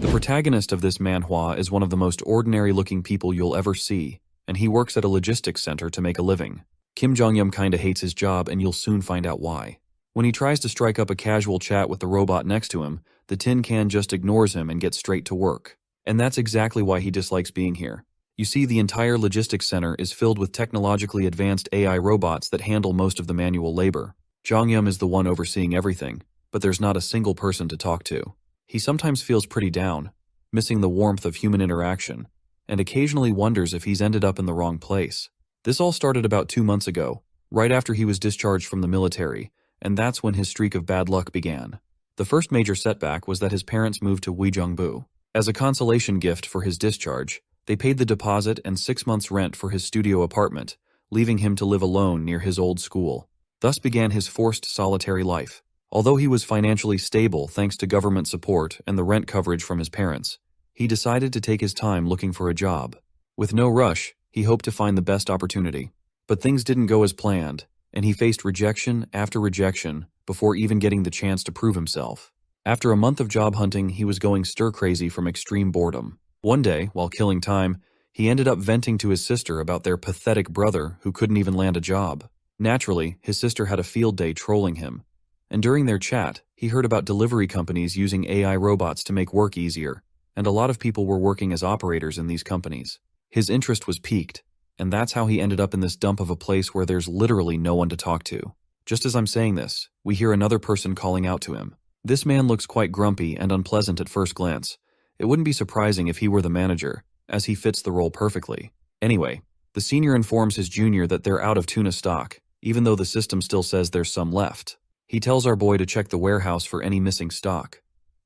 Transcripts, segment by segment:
The protagonist of this manhwa is one of the most ordinary-looking people you'll ever see, and he works at a logistics center to make a living. Kim Jong-yum kinda hates his job, and you'll soon find out why. When he tries to strike up a casual chat with the robot next to him, the tin can just ignores him and gets straight to work. And that's exactly why he dislikes being here. You see, the entire logistics center is filled with technologically advanced AI robots that handle most of the manual labor. Jong-yum is the one overseeing everything, but there's not a single person to talk to. He sometimes feels pretty down, missing the warmth of human interaction, and occasionally wonders if he's ended up in the wrong place. This all started about 2 months ago, right after he was discharged from the military, and that's when his streak of bad luck began. The first major setback was that his parents moved to Uijeongbu. As a consolation gift for his discharge, they paid the deposit and 6 months' rent for his studio apartment, leaving him to live alone near his old school. Thus began his forced solitary life. Although he was financially stable thanks to government support and the rent coverage from his parents, he decided to take his time looking for a job. With no rush, he hoped to find the best opportunity. But things didn't go as planned, and he faced rejection after rejection before even getting the chance to prove himself. After a month of job hunting, he was going stir-crazy from extreme boredom. One day, while killing time, he ended up venting to his sister about their pathetic brother who couldn't even land a job. Naturally, his sister had a field day trolling him, and during their chat, he heard about delivery companies using AI robots to make work easier, and a lot of people were working as operators in these companies. His interest was piqued, and that's how he ended up in this dump of a place where there's literally no one to talk to. Just as I'm saying this, we hear another person calling out to him. This man looks quite grumpy and unpleasant at first glance. It wouldn't be surprising if he were the manager, as he fits the role perfectly. Anyway, the senior informs his junior that they're out of tuna stock, even though the system still says there's some left. He tells our boy to check the warehouse for any missing stock.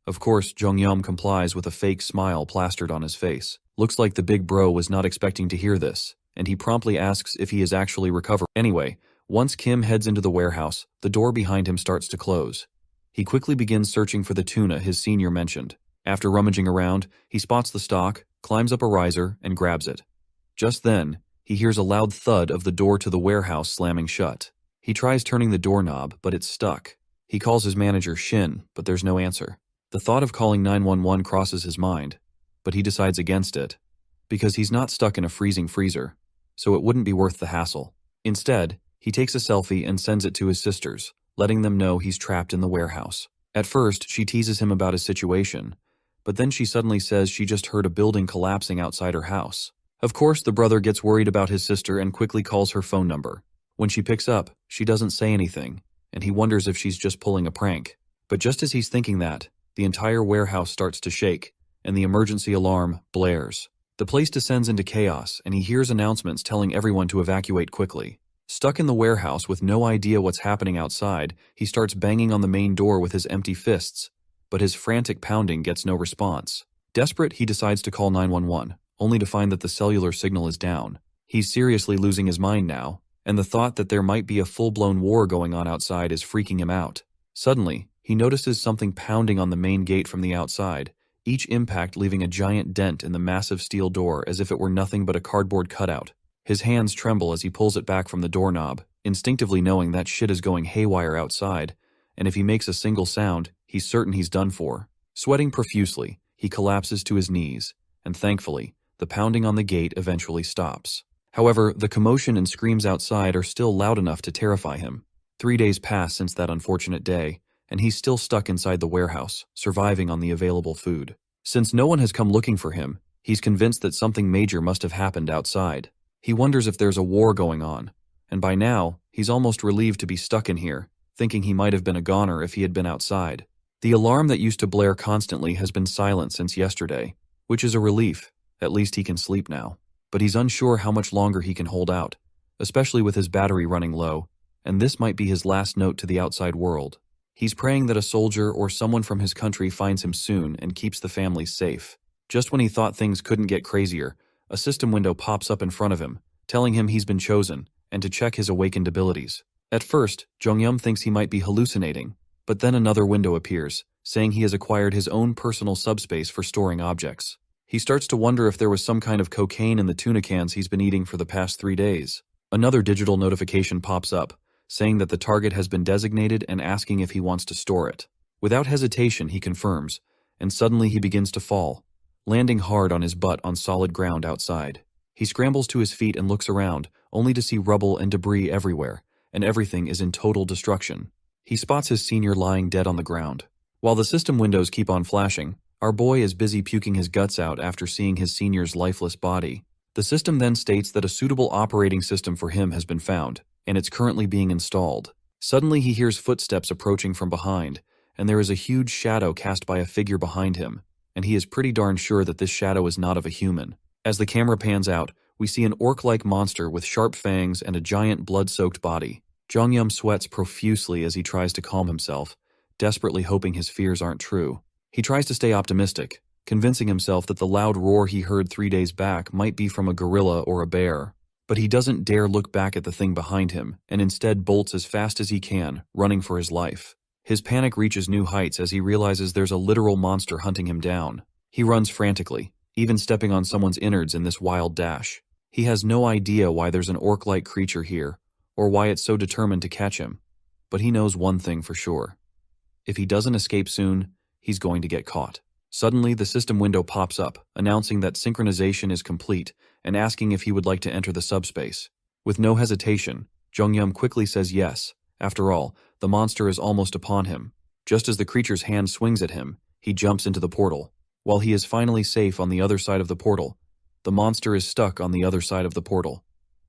Of course, Jong-yum complies with a fake smile plastered on his face. Looks like the big bro was not expecting to hear this, and he promptly asks if he is actually recovered. Anyway, once Kim heads into the warehouse, the door behind him starts to close. He quickly begins searching for the tuna his senior mentioned. After rummaging around, he spots the stock, climbs up a riser, and grabs it. Just then, he hears a loud thud of the door to the warehouse slamming shut. He tries turning the doorknob, but it's stuck. He calls his manager Shin, but there's no answer. The thought of calling 911 crosses his mind, but he decides against it, because he's not stuck in a freezing freezer, so it wouldn't be worth the hassle. Instead, he takes a selfie and sends it to his sisters, letting them know he's trapped in the warehouse. At first, she teases him about his situation, but then she suddenly says she just heard a building collapsing outside her house. Of course, the brother gets worried about his sister and quickly calls her phone number. When she picks up, she doesn't say anything, and he wonders if she's just pulling a prank. But just as he's thinking that, the entire warehouse starts to shake, and the emergency alarm blares. The place descends into chaos, and he hears announcements telling everyone to evacuate quickly. Stuck in the warehouse with no idea what's happening outside, he starts banging on the main door with his empty fists, but his frantic pounding gets no response. Desperate, he decides to call 911, only to find that the cellular signal is down. He's seriously losing his mind now, and the thought that there might be a full-blown war going on outside is freaking him out. Suddenly, he notices something pounding on the main gate from the outside, each impact leaving a giant dent in the massive steel door as if it were nothing but a cardboard cutout. His hands tremble as he pulls it back from the doorknob, instinctively knowing that shit is going haywire outside, and if he makes a single sound, he's certain he's done for. Sweating profusely, he collapses to his knees, and thankfully, the pounding on the gate eventually stops. However, the commotion and screams outside are still loud enough to terrify him. 3 days pass since that unfortunate day, and he's still stuck inside the warehouse, surviving on the available food. Since no one has come looking for him, he's convinced that something major must have happened outside. He wonders if there's a war going on, and by now, he's almost relieved to be stuck in here, thinking he might have been a goner if he had been outside. The alarm that used to blare constantly has been silent since yesterday, which is a relief. At least he can sleep now. But he's unsure how much longer he can hold out, especially with his battery running low, and this might be his last note to the outside world. He's praying that a soldier or someone from his country finds him soon and keeps the family safe. Just when he thought things couldn't get crazier, a system window pops up in front of him, telling him he's been chosen, and to check his awakened abilities. At first, Jong-yum thinks he might be hallucinating, but then another window appears, saying he has acquired his own personal subspace for storing objects. He starts to wonder if there was some kind of cocaine in the tuna cans he's been eating for the past 3 days. Another digital notification pops up, saying that the target has been designated and asking if he wants to store it. Without hesitation, he confirms, and suddenly he begins to fall, landing hard on his butt on solid ground outside. He scrambles to his feet and looks around, only to see rubble and debris everywhere, and everything is in total destruction. He spots his senior lying dead on the ground. While the system windows keep on flashing, our boy is busy puking his guts out after seeing his senior's lifeless body. The system then states that a suitable operating system for him has been found, and it's currently being installed. Suddenly he hears footsteps approaching from behind, and there is a huge shadow cast by a figure behind him, and he is pretty darn sure that this shadow is not of a human. As the camera pans out, we see an orc-like monster with sharp fangs and a giant blood-soaked body. Jongyum sweats profusely as he tries to calm himself, desperately hoping his fears aren't true. He tries to stay optimistic, convincing himself that the loud roar he heard 3 days back might be from a gorilla or a bear. But he doesn't dare look back at the thing behind him, and instead bolts as fast as he can, running for his life. His panic reaches new heights as he realizes there's a literal monster hunting him down. He runs frantically, even stepping on someone's innards in this wild dash. He has no idea why there's an orc-like creature here, or why it's so determined to catch him. But he knows one thing for sure. If he doesn't escape soon, he's going to get caught. Suddenly, the system window pops up, announcing that synchronization is complete and asking if he would like to enter the subspace. With no hesitation, Jongyum quickly says yes. After all, the monster is almost upon him. Just as the creature's hand swings at him, he jumps into the portal. While he is finally safe on the other side of the portal, the monster is stuck on the other side of the portal,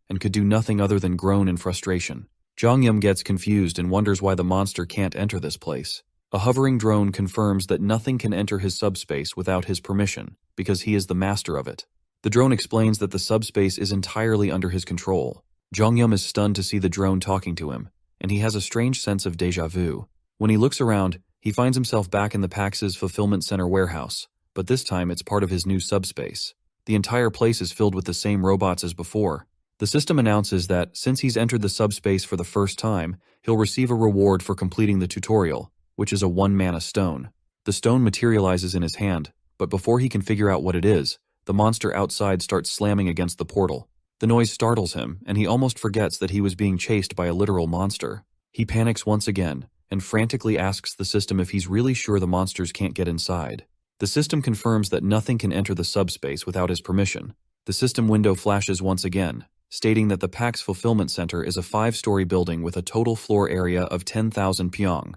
and could do nothing other than groan in frustration. Jongyum gets confused and wonders why the monster can't enter this place. A hovering drone confirms that nothing can enter his subspace without his permission, because he is the master of it. The drone explains that the subspace is entirely under his control. Jongyum is stunned to see the drone talking to him, and he has a strange sense of déjà vu. When he looks around, he finds himself back in the PAX's fulfillment center warehouse, but this time it's part of his new subspace. The entire place is filled with the same robots as before. The system announces that, since he's entered the subspace for the first time, he'll receive a reward for completing the tutorial, which is a 1-mana stone. The stone materializes in his hand, but before he can figure out what it is, the monster outside starts slamming against the portal. The noise startles him, and he almost forgets that he was being chased by a literal monster. He panics once again, and frantically asks the system if he's really sure the monsters can't get inside. The system confirms that nothing can enter the subspace without his permission. The system window flashes once again, stating that the PAX Fulfillment Center is a 5-story building with a total floor area of 10,000 pyong,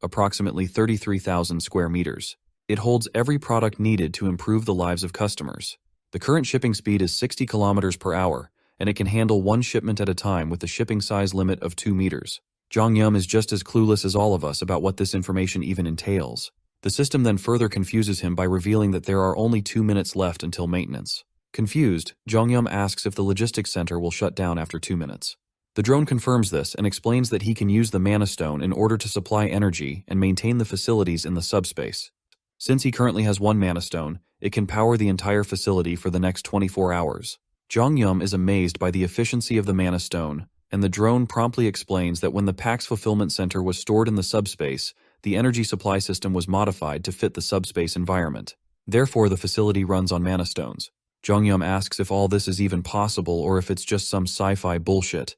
approximately 33,000 square meters. It holds every product needed to improve the lives of customers. The current shipping speed is 60 kilometers per hour, and it can handle 1 shipment at a time with the shipping size limit of 2 meters. Jongyum is just as clueless as all of us about what this information even entails. The system then further confuses him by revealing that there are only 2 minutes left until maintenance. Confused, Jongyum asks if the logistics center will shut down after 2 minutes. The drone confirms this and explains that he can use the mana stone in order to supply energy and maintain the facilities in the subspace. Since he currently has 1 mana stone, it can power the entire facility for the next 24 hours. Jongyum is amazed by the efficiency of the mana stone, and the drone promptly explains that when the PAX Fulfillment Center was stored in the subspace, the energy supply system was modified to fit the subspace environment. Therefore, the facility runs on mana stones. Jongyum asks if all this is even possible or if it's just some sci-fi bullshit.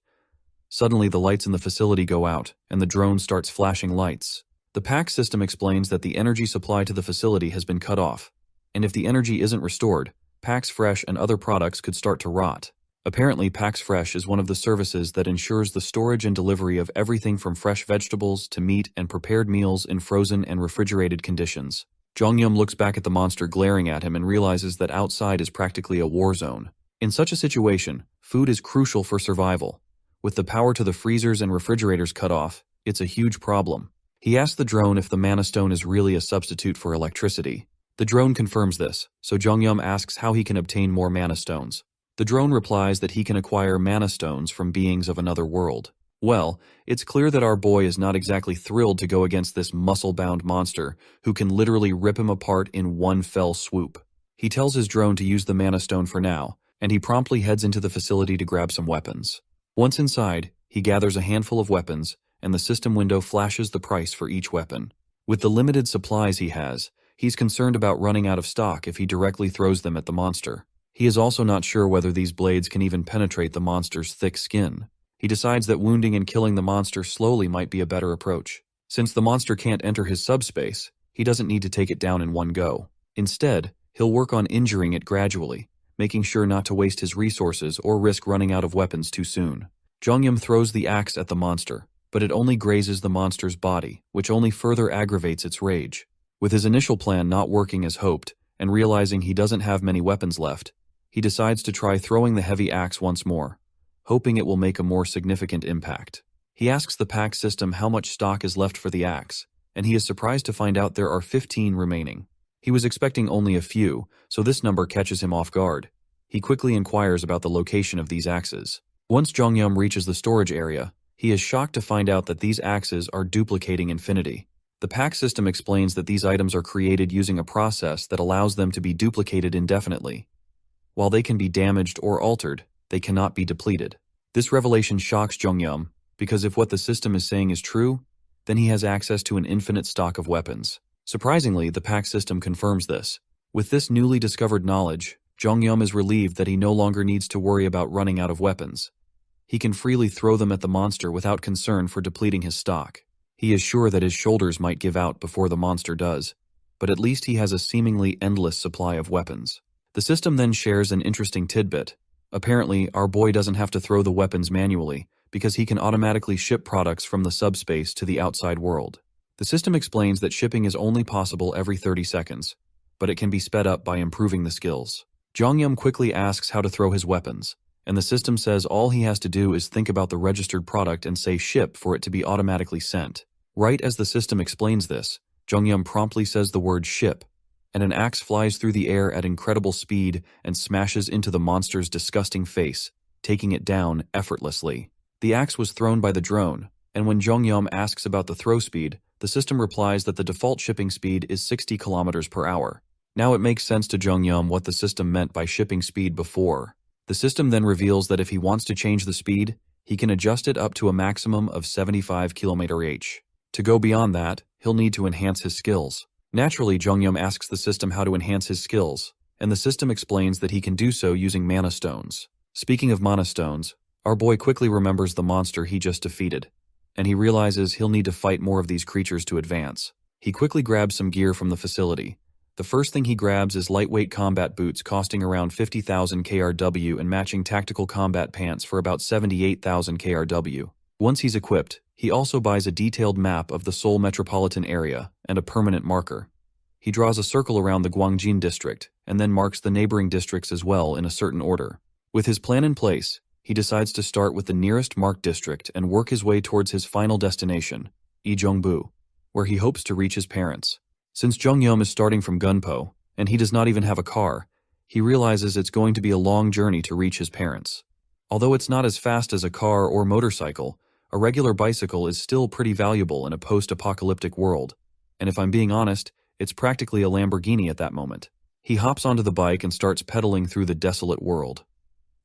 Suddenly, the lights in the facility go out, and the drone starts flashing lights. The PAX system explains that the energy supply to the facility has been cut off, and if the energy isn't restored, PAX Fresh and other products could start to rot. Apparently, PAX Fresh is one of the services that ensures the storage and delivery of everything from fresh vegetables to meat and prepared meals in frozen and refrigerated conditions. Jongyum looks back at the monster glaring at him and realizes that outside is practically a war zone. In such a situation, food is crucial for survival. With the power to the freezers and refrigerators cut off, it's a huge problem. He asks the drone if the mana stone is really a substitute for electricity. The drone confirms this, so Jongyum asks how he can obtain more mana stones. The drone replies that he can acquire mana stones from beings of another world. Well, it's clear that our boy is not exactly thrilled to go against this muscle-bound monster who can literally rip him apart in one fell swoop. He tells his drone to use the mana stone for now, and he promptly heads into the facility to grab some weapons. Once inside, he gathers a handful of weapons, and the system window flashes the price for each weapon. With the limited supplies he has, he's concerned about running out of stock if he directly throws them at the monster. He is also not sure whether these blades can even penetrate the monster's thick skin. He decides that wounding and killing the monster slowly might be a better approach. Since the monster can't enter his subspace, he doesn't need to take it down in one go. Instead, he'll work on injuring it gradually, making sure not to waste his resources or risk running out of weapons too soon. Jongyum throws the axe at the monster, but it only grazes the monster's body, which only further aggravates its rage. With his initial plan not working as hoped, and realizing he doesn't have many weapons left, he decides to try throwing the heavy axe once more, hoping it will make a more significant impact. He asks the pack system how much stock is left for the axe, and he is surprised to find out there are 15 remaining. He was expecting only a few, so this number catches him off guard. He quickly inquires about the location of these axes. Once Jongyum reaches the storage area, he is shocked to find out that these axes are duplicating infinity. The pack system explains that these items are created using a process that allows them to be duplicated indefinitely. While they can be damaged or altered, they cannot be depleted. This revelation shocks Jongyum, because if what the system is saying is true, then he has access to an infinite stock of weapons. Surprisingly, the pack system confirms this. With this newly discovered knowledge, Jongyum is relieved that he no longer needs to worry about running out of weapons. He can freely throw them at the monster without concern for depleting his stock. He is sure that his shoulders might give out before the monster does, but at least he has a seemingly endless supply of weapons. The system then shares an interesting tidbit. Apparently, our boy doesn't have to throw the weapons manually, because he can automatically ship products from the subspace to the outside world. The system explains that shipping is only possible every 30 seconds, but it can be sped up by improving the skills. Jongyum quickly asks how to throw his weapons, and the system says all he has to do is think about the registered product and say ship for it to be automatically sent. Right as the system explains this, Jongyum promptly says the word ship, and an axe flies through the air at incredible speed and smashes into the monster's disgusting face, taking it down effortlessly. The axe was thrown by the drone, and when Jongyum asks about the throw speed, the system replies that the default shipping speed is 60 kilometers per hour. Now it makes sense to Jongyum what the system meant by shipping speed before. The system then reveals that if he wants to change the speed, he can adjust it up to a maximum of 75 km/h. To go beyond that, he'll need to enhance his skills. Naturally, Jongyum asks the system how to enhance his skills, and the system explains that he can do so using mana stones. Speaking of mana stones, our boy quickly remembers the monster he just defeated, and he realizes he'll need to fight more of these creatures to advance. He quickly grabs some gear from the facility. The first thing he grabs is lightweight combat boots costing around 50,000 KRW and matching tactical combat pants for about 78,000 KRW. Once he's equipped, he also buys a detailed map of the Seoul metropolitan area and a permanent marker. He draws a circle around the Gwangjin district and then marks the neighboring districts as well in a certain order. With his plan in place, he decides to start with the nearest marked district and work his way towards his final destination, Ijeongbu, where he hopes to reach his parents. Since Jongyum is starting from Gunpo, and he does not even have a car, he realizes it's going to be a long journey to reach his parents. Although it's not as fast as a car or motorcycle, a regular bicycle is still pretty valuable in a post-apocalyptic world, and if I'm being honest, it's practically a Lamborghini at that moment. He hops onto the bike and starts pedaling through the desolate world.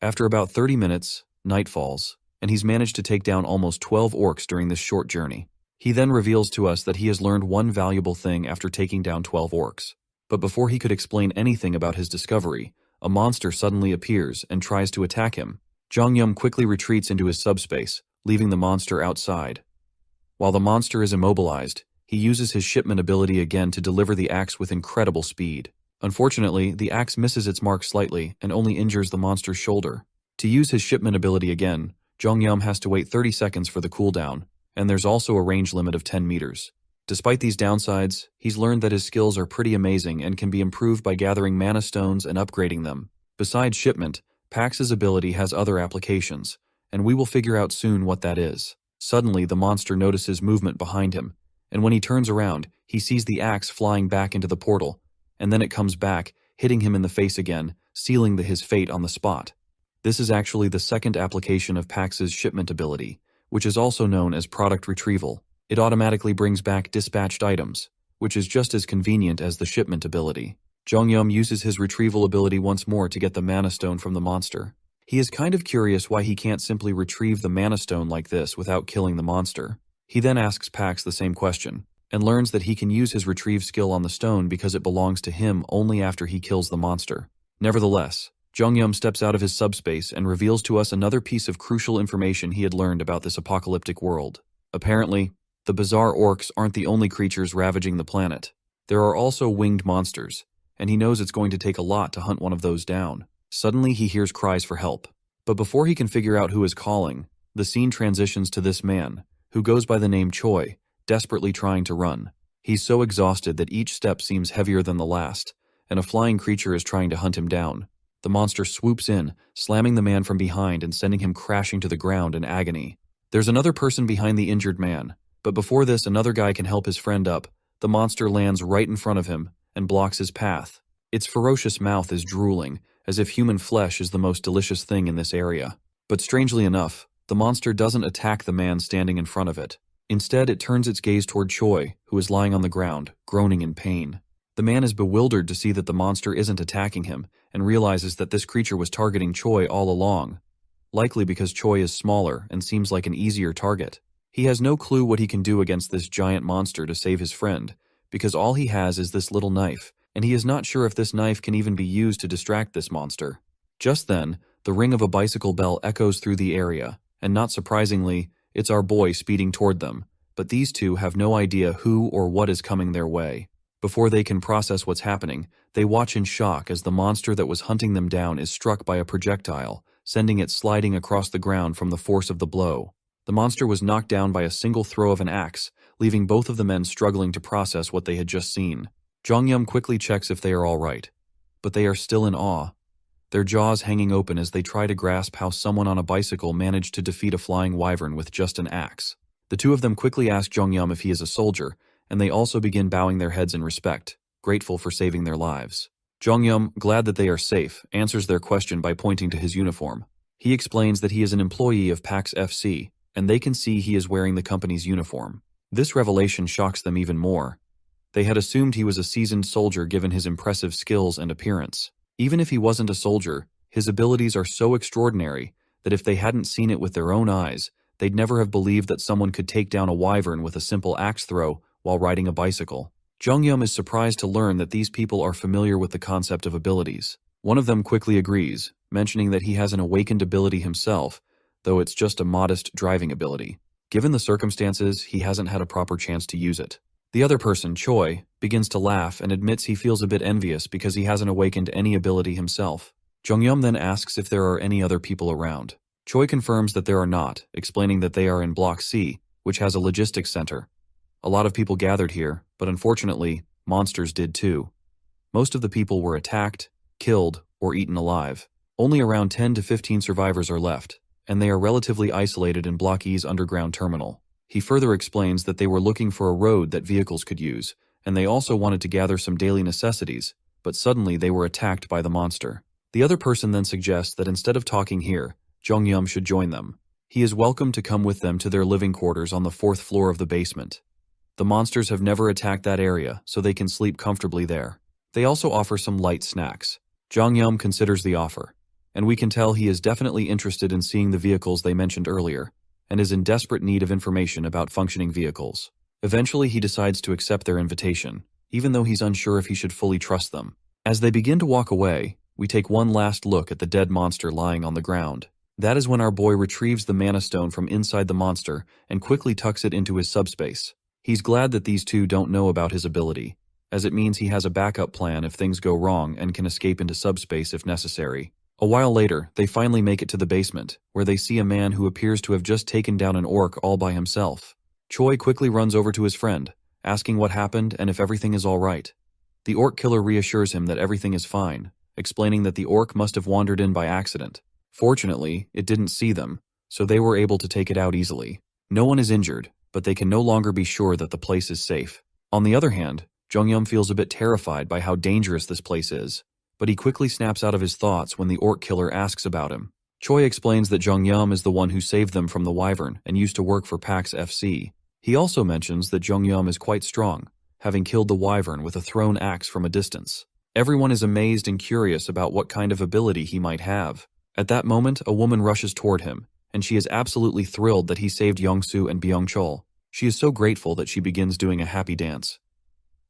After about 30 minutes, night falls, and he's managed to take down almost 12 orcs during this short journey. He then reveals to us that he has learned one valuable thing after taking down 12 orcs. But before he could explain anything about his discovery, a monster suddenly appears and tries to attack him. Jongyum quickly retreats into his subspace, leaving the monster outside. While the monster is immobilized, he uses his shipment ability again to deliver the axe with incredible speed. Unfortunately, the axe misses its mark slightly and only injures the monster's shoulder. To use his shipment ability again, Jongyum has to wait 30 seconds for the cooldown, and there's also a range limit of 10 meters. Despite these downsides, he's learned that his skills are pretty amazing and can be improved by gathering mana stones and upgrading them. Besides shipment, Pax's ability has other applications, and we will figure out soon what that is. Suddenly, the monster notices movement behind him, and when he turns around, he sees the axe flying back into the portal, and then it comes back, hitting him in the face again, sealing his fate on the spot. This is actually the second application of Pax's shipment ability, which is also known as product retrieval. It automatically brings back dispatched items, which is just as convenient as the shipment ability. Jongyum uses his retrieval ability once more to get the mana stone from the monster. He is kind of curious why he can't simply retrieve the mana stone like this without killing the monster. He then asks Pax the same question, and learns that he can use his retrieve skill on the stone because it belongs to him only after he kills the monster. Nevertheless, Jongyum steps out of his subspace and reveals to us another piece of crucial information he had learned about this apocalyptic world. Apparently, the bizarre orcs aren't the only creatures ravaging the planet. There are also winged monsters, and he knows it's going to take a lot to hunt one of those down. Suddenly, he hears cries for help. But before he can figure out who is calling, the scene transitions to this man, who goes by the name Choi, desperately trying to run. He's so exhausted that each step seems heavier than the last, and a flying creature is trying to hunt him down. The monster swoops in, slamming the man from behind and sending him crashing to the ground in agony. There's another person behind the injured man, but before this another guy can help his friend up. The monster lands right in front of him and blocks his path. Its ferocious mouth is drooling, as if human flesh is the most delicious thing in this area. But strangely enough, the monster doesn't attack the man standing in front of it. Instead, it turns its gaze toward Choi, who is lying on the ground, groaning in pain. The man is bewildered to see that the monster isn't attacking him, and realizes that this creature was targeting Choi all along, likely because Choi is smaller and seems like an easier target. He has no clue what he can do against this giant monster to save his friend, because all he has is this little knife, and he is not sure if this knife can even be used to distract this monster. Just then, the ring of a bicycle bell echoes through the area, and not surprisingly, it's our boy speeding toward them, but these two have no idea who or what is coming their way. Before they can process what's happening, they watch in shock as the monster that was hunting them down is struck by a projectile, sending it sliding across the ground from the force of the blow. The monster was knocked down by a single throw of an axe, leaving both of the men struggling to process what they had just seen. Jongyum quickly checks if they are all right, but they are still in awe, their jaws hanging open as they try to grasp how someone on a bicycle managed to defeat a flying wyvern with just an axe. The two of them quickly ask Jongyum if he is a soldier, and they also begin bowing their heads in respect, grateful for saving their lives. Jongyum, glad that they are safe, answers their question by pointing to his uniform. He explains that he is an employee of PAX FC, and they can see he is wearing the company's uniform. This revelation shocks them even more. They had assumed he was a seasoned soldier given his impressive skills and appearance. Even if he wasn't a soldier, his abilities are so extraordinary that if they hadn't seen it with their own eyes, they'd never have believed that someone could take down a wyvern with a simple axe throw while riding a bicycle. Jongyum is surprised to learn that these people are familiar with the concept of abilities. One of them quickly agrees, mentioning that he has an awakened ability himself, though it's just a modest driving ability. Given the circumstances, he hasn't had a proper chance to use it. The other person, Choi, begins to laugh and admits he feels a bit envious because he hasn't awakened any ability himself. Jongyum then asks if there are any other people around. Choi confirms that there are not, explaining that they are in Block C, which has a logistics center. A lot of people gathered here, but unfortunately, monsters did too. Most of the people were attacked, killed, or eaten alive. Only around 10 to 15 survivors are left, and they are relatively isolated in Block E's underground terminal. He further explains that they were looking for a road that vehicles could use, and they also wanted to gather some daily necessities, but suddenly they were attacked by the monster. The other person then suggests that instead of talking here, Jongyum should join them. He is welcome to come with them to their living quarters on the 4th floor of the basement. The monsters have never attacked that area, so they can sleep comfortably there. They also offer some light snacks. Jongyum considers the offer, and we can tell he is definitely interested in seeing the vehicles they mentioned earlier, and is in desperate need of information about functioning vehicles. Eventually, he decides to accept their invitation, even though he's unsure if he should fully trust them. As they begin to walk away, we take one last look at the dead monster lying on the ground. That is when our boy retrieves the mana stone from inside the monster and quickly tucks it into his subspace. He's glad that these two don't know about his ability, as it means he has a backup plan if things go wrong and can escape into subspace if necessary. A while later, they finally make it to the basement, where they see a man who appears to have just taken down an orc all by himself. Choi quickly runs over to his friend, asking what happened and if everything is all right. The orc killer reassures him that everything is fine, explaining that the orc must have wandered in by accident. Fortunately, it didn't see them, so they were able to take it out easily. No one is injured, but they can no longer be sure that the place is safe. On the other hand, Jongyum feels a bit terrified by how dangerous this place is, but he quickly snaps out of his thoughts when the orc killer asks about him. Choi explains that Jongyum is the one who saved them from the wyvern and used to work for PAX FC. He also mentions that Jongyum is quite strong, having killed the wyvern with a thrown axe from a distance. Everyone is amazed and curious about what kind of ability he might have. At that moment, a woman rushes toward him, and she is absolutely thrilled that he saved Youngsu and Byung-chul. She is so grateful that she begins doing a happy dance.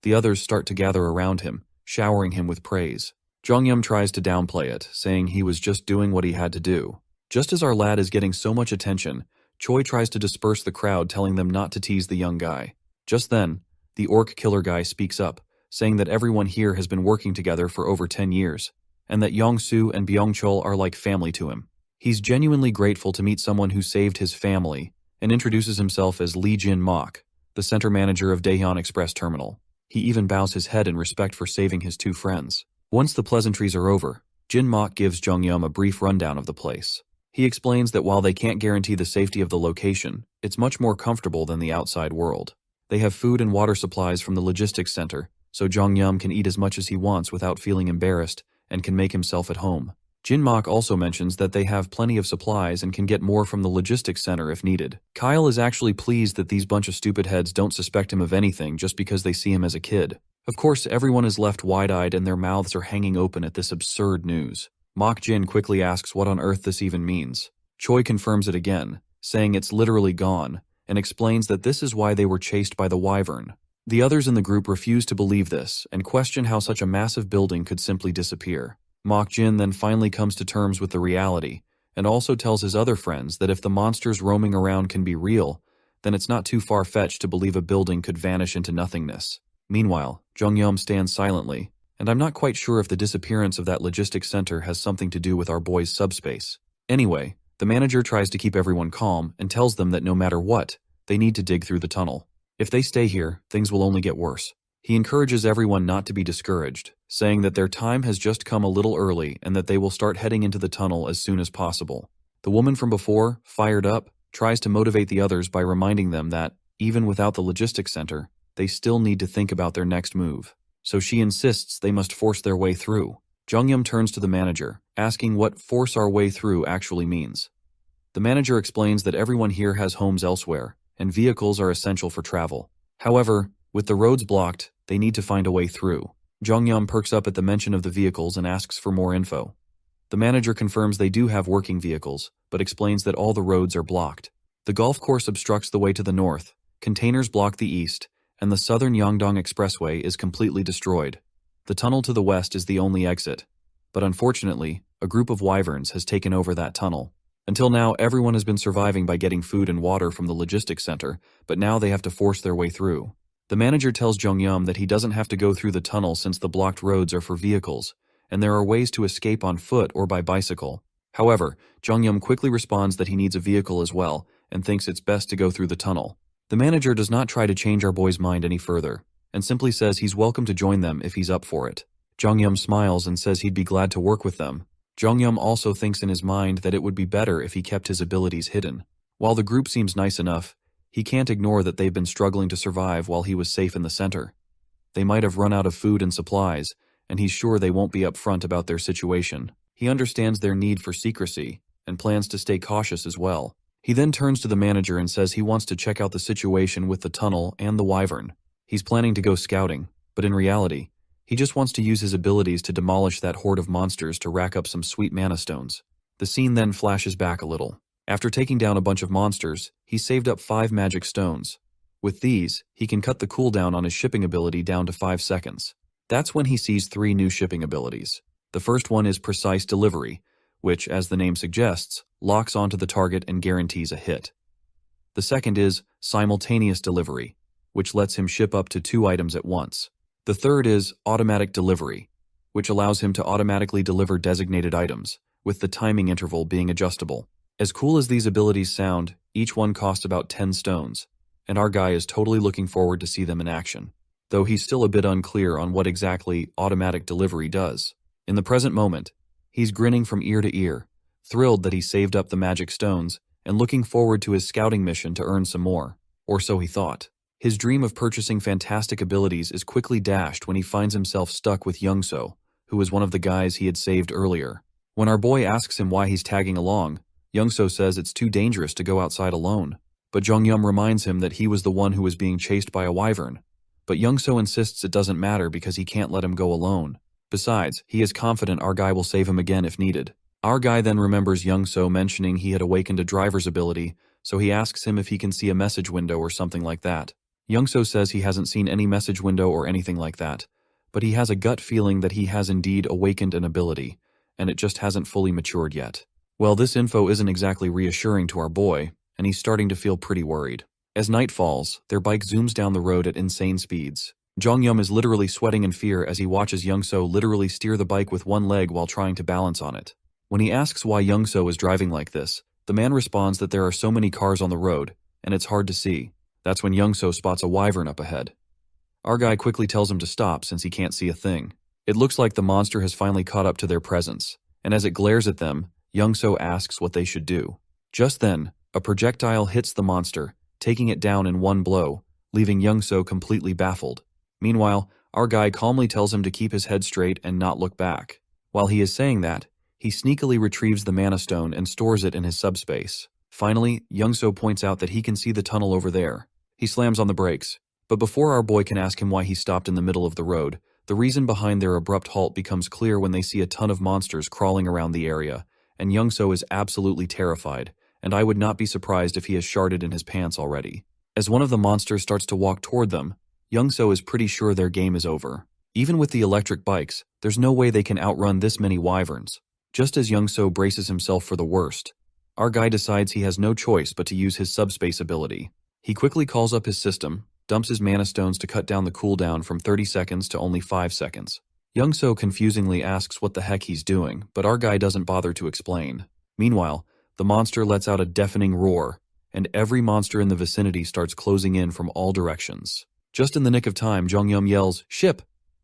The others start to gather around him, showering him with praise. Jongyum tries to downplay it, saying he was just doing what he had to do. Just as our lad is getting so much attention, Choi tries to disperse the crowd, telling them not to tease the young guy. Just then, the orc killer guy speaks up, saying that everyone here has been working together for over 10 years, and that Yongsu and Byungchul are like family to him. He's genuinely grateful to meet someone who saved his family, and introduces himself as Lee Jin-mok, the center manager of Daehyun Express Terminal. He even bows his head in respect for saving his two friends. Once the pleasantries are over, Jin-mok gives Jung-yum a brief rundown of the place. He explains that while they can't guarantee the safety of the location, it's much more comfortable than the outside world. They have food and water supplies from the logistics center, so Jung-yum can eat as much as he wants without feeling embarrassed and can make himself at home. Jin-mok also mentions that they have plenty of supplies and can get more from the logistics center if needed. Kyle is actually pleased that these bunch of stupid heads don't suspect him of anything just because they see him as a kid. Of course, everyone is left wide-eyed and their mouths are hanging open at this absurd news. Mok Jin quickly asks what on earth this even means. Choi confirms it again, saying it's literally gone, and explains that this is why they were chased by the wyvern. The others in the group refuse to believe this and question how such a massive building could simply disappear. Mok Jin then finally comes to terms with the reality, and also tells his other friends that if the monsters roaming around can be real, then it's not too far-fetched to believe a building could vanish into nothingness. Meanwhile, Jung-yum stands silently, and I'm not quite sure if the disappearance of that logistics center has something to do with our boy's subspace. Anyway, the manager tries to keep everyone calm and tells them that no matter what, they need to dig through the tunnel. If they stay here, things will only get worse. He encourages everyone not to be discouraged, saying that their time has just come a little early and that they will start heading into the tunnel as soon as possible. The woman from before, fired up, tries to motivate the others by reminding them that, even without the logistics center, they still need to think about their next move. So she insists they must force their way through. Jung-yum turns to the manager, asking what force our way through actually means. The manager explains that everyone here has homes elsewhere, and vehicles are essential for travel. However, with the roads blocked, they need to find a way through. Jung-yum perks up at the mention of the vehicles and asks for more info. The manager confirms they do have working vehicles, but explains that all the roads are blocked. The golf course obstructs the way to the north, containers block the east, and the southern Yangdong Expressway is completely destroyed. The tunnel to the west is the only exit, but unfortunately, a group of wyverns has taken over that tunnel. Until now, everyone has been surviving by getting food and water from the logistics center, but now they have to force their way through. The manager tells Jung-yum that he doesn't have to go through the tunnel since the blocked roads are for vehicles, and there are ways to escape on foot or by bicycle. However, Jung-yum quickly responds that he needs a vehicle as well, and thinks it's best to go through the tunnel. The manager does not try to change our boy's mind any further, and simply says he's welcome to join them if he's up for it. Jung-yum smiles and says he'd be glad to work with them. Jung-yum also thinks in his mind that it would be better if he kept his abilities hidden. While the group seems nice enough, he can't ignore that they've been struggling to survive while he was safe in the center. They might have run out of food and supplies, and he's sure they won't be upfront about their situation. He understands their need for secrecy, and plans to stay cautious as well. He then turns to the manager and says he wants to check out the situation with the tunnel and the wyvern. He's planning to go scouting, but in reality, he just wants to use his abilities to demolish that horde of monsters to rack up some sweet mana stones. The scene then flashes back a little. After taking down a bunch of monsters, he saved up 5 magic stones. With these, he can cut the cooldown on his shipping ability down to 5 seconds. That's when he sees 3 new shipping abilities. The first one is Precise Delivery, which, as the name suggests, locks onto the target and guarantees a hit. The second is Simultaneous Delivery, which lets him ship up to 2 items at once. The third is Automatic Delivery, which allows him to automatically deliver designated items, with the timing interval being adjustable. As cool as these abilities sound, each one costs about 10 stones, and our guy is totally looking forward to see them in action, though he's still a bit unclear on what exactly automatic delivery does. In the present moment, he's grinning from ear to ear, thrilled that he saved up the magic stones, and looking forward to his scouting mission to earn some more, or so he thought. His dream of purchasing fantastic abilities is quickly dashed when he finds himself stuck with Youngso, who was one of the guys he had saved earlier. When our boy asks him why he's tagging along, Youngso says it's too dangerous to go outside alone, but Jung-yum reminds him that he was the one who was being chased by a wyvern. But Youngso insists it doesn't matter because he can't let him go alone. Besides, he is confident our guy will save him again if needed. Our guy then remembers Youngso mentioning he had awakened a driver's ability, so he asks him if he can see a message window or something like that. Youngso says he hasn't seen any message window or anything like that, but he has a gut feeling that he has indeed awakened an ability, and it just hasn't fully matured yet. Well, this info isn't exactly reassuring to our boy, and he's starting to feel pretty worried. As night falls, their bike zooms down the road at insane speeds, Jongyum is literally sweating in fear as he watches Youngso literally steer the bike with one leg while trying to balance on it. When he asks why Youngso is driving like this, the man responds that there are so many cars on the road, and it's hard to see. That's when Youngso spots a wyvern up ahead. Our guy quickly tells him to stop since he can't see a thing. It looks like the monster has finally caught up to their presence, and as it glares at them, Youngso asks what they should do. Just then, a projectile hits the monster, taking it down in one blow, leaving Youngso completely baffled. Meanwhile, our guy calmly tells him to keep his head straight and not look back. While he is saying that, he sneakily retrieves the mana stone and stores it in his subspace. Finally, Youngso points out that he can see the tunnel over there. He slams on the brakes, but before our boy can ask him why he stopped in the middle of the road, the reason behind their abrupt halt becomes clear when they see a ton of monsters crawling around the area, and Youngso is absolutely terrified, and I would not be surprised if he has sharded in his pants already. As one of the monsters starts to walk toward them, Youngso is pretty sure their game is over. Even with the electric bikes, there's no way they can outrun this many wyverns. Just as Youngso braces himself for the worst, our guy decides he has no choice but to use his subspace ability. He quickly calls up his system, dumps his mana stones to cut down the cooldown from 30 seconds to only 5 seconds. Youngso confusingly asks what the heck he's doing, but our guy doesn't bother to explain. Meanwhile, the monster lets out a deafening roar, and every monster in the vicinity starts closing in from all directions. Just in the nick of time, Jongyum yells, "Ship!"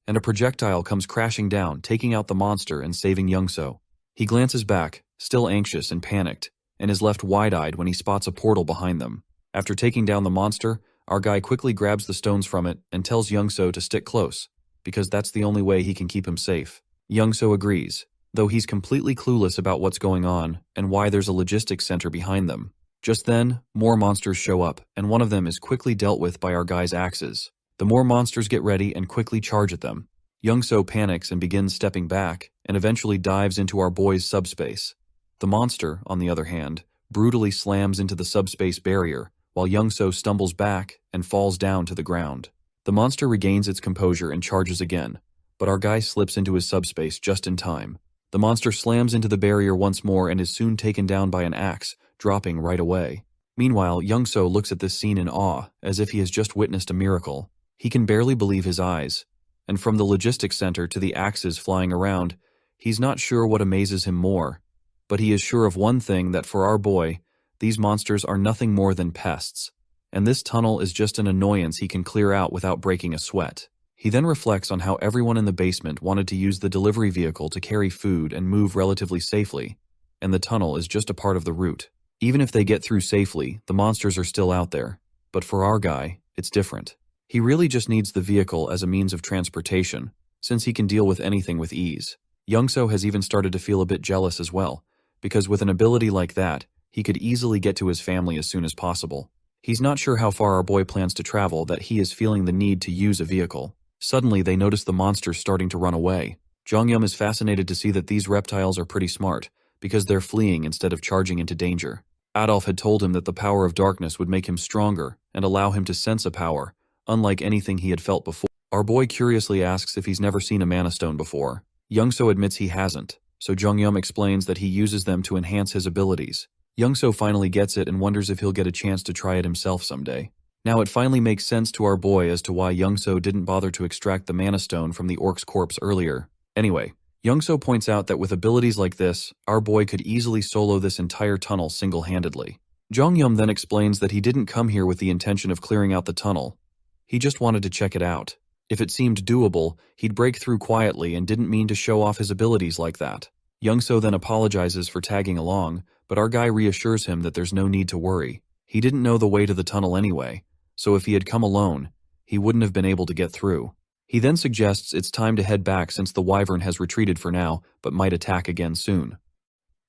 and a projectile comes crashing down, taking out the monster and saving Youngso. He glances back, still anxious and panicked, and is left wide-eyed when he spots a portal behind them. After taking down the monster, our guy quickly grabs the stones from it and tells Youngso to stick close, because that's the only way he can keep him safe. Youngso agrees, though he's completely clueless about what's going on and why there's a logistics center behind them. Just then, more monsters show up, and one of them is quickly dealt with by our guy's axes. The more monsters get ready and quickly charge at them. Youngso panics and begins stepping back, and eventually dives into our boy's subspace. The monster, on the other hand, brutally slams into the subspace barrier, while Youngso stumbles back and falls down to the ground. The monster regains its composure and charges again, but our guy slips into his subspace just in time. The monster slams into the barrier once more and is soon taken down by an axe, dropping right away. Meanwhile, Youngso looks at this scene in awe, as if he has just witnessed a miracle. He can barely believe his eyes, and from the logistics center to the axes flying around, he's not sure what amazes him more. But he is sure of one thing, that for our boy, these monsters are nothing more than pests, and this tunnel is just an annoyance he can clear out without breaking a sweat. He then reflects on how everyone in the basement wanted to use the delivery vehicle to carry food and move relatively safely, and the tunnel is just a part of the route. Even if they get through safely, the monsters are still out there, but for our guy, it's different. He really just needs the vehicle as a means of transportation, since he can deal with anything with ease. Youngso has even started to feel a bit jealous as well, because with an ability like that, he could easily get to his family as soon as possible. He's not sure how far our boy plans to travel that he is feeling the need to use a vehicle. Suddenly, they notice the monsters starting to run away. Jongyum is fascinated to see that these reptiles are pretty smart, because they're fleeing instead of charging into danger. Adolf had told him that the power of darkness would make him stronger and allow him to sense a power, unlike anything he had felt before. Our boy curiously asks if he's never seen a mana stone before. Youngso admits he hasn't, so Jongyum explains that he uses them to enhance his abilities. Youngso finally gets it and wonders if he'll get a chance to try it himself someday. Now it finally makes sense to our boy as to why Youngso didn't bother to extract the mana stone from the orc's corpse earlier. Anyway, Youngso points out that with abilities like this, our boy could easily solo this entire tunnel single-handedly. Jongyum then explains that he didn't come here with the intention of clearing out the tunnel. He just wanted to check it out. If it seemed doable, he'd break through quietly and didn't mean to show off his abilities like that. Youngso then apologizes for tagging along, but our guy reassures him that there's no need to worry. He didn't know the way to the tunnel anyway, so if he had come alone, he wouldn't have been able to get through. He then suggests it's time to head back since the wyvern has retreated for now, but might attack again soon.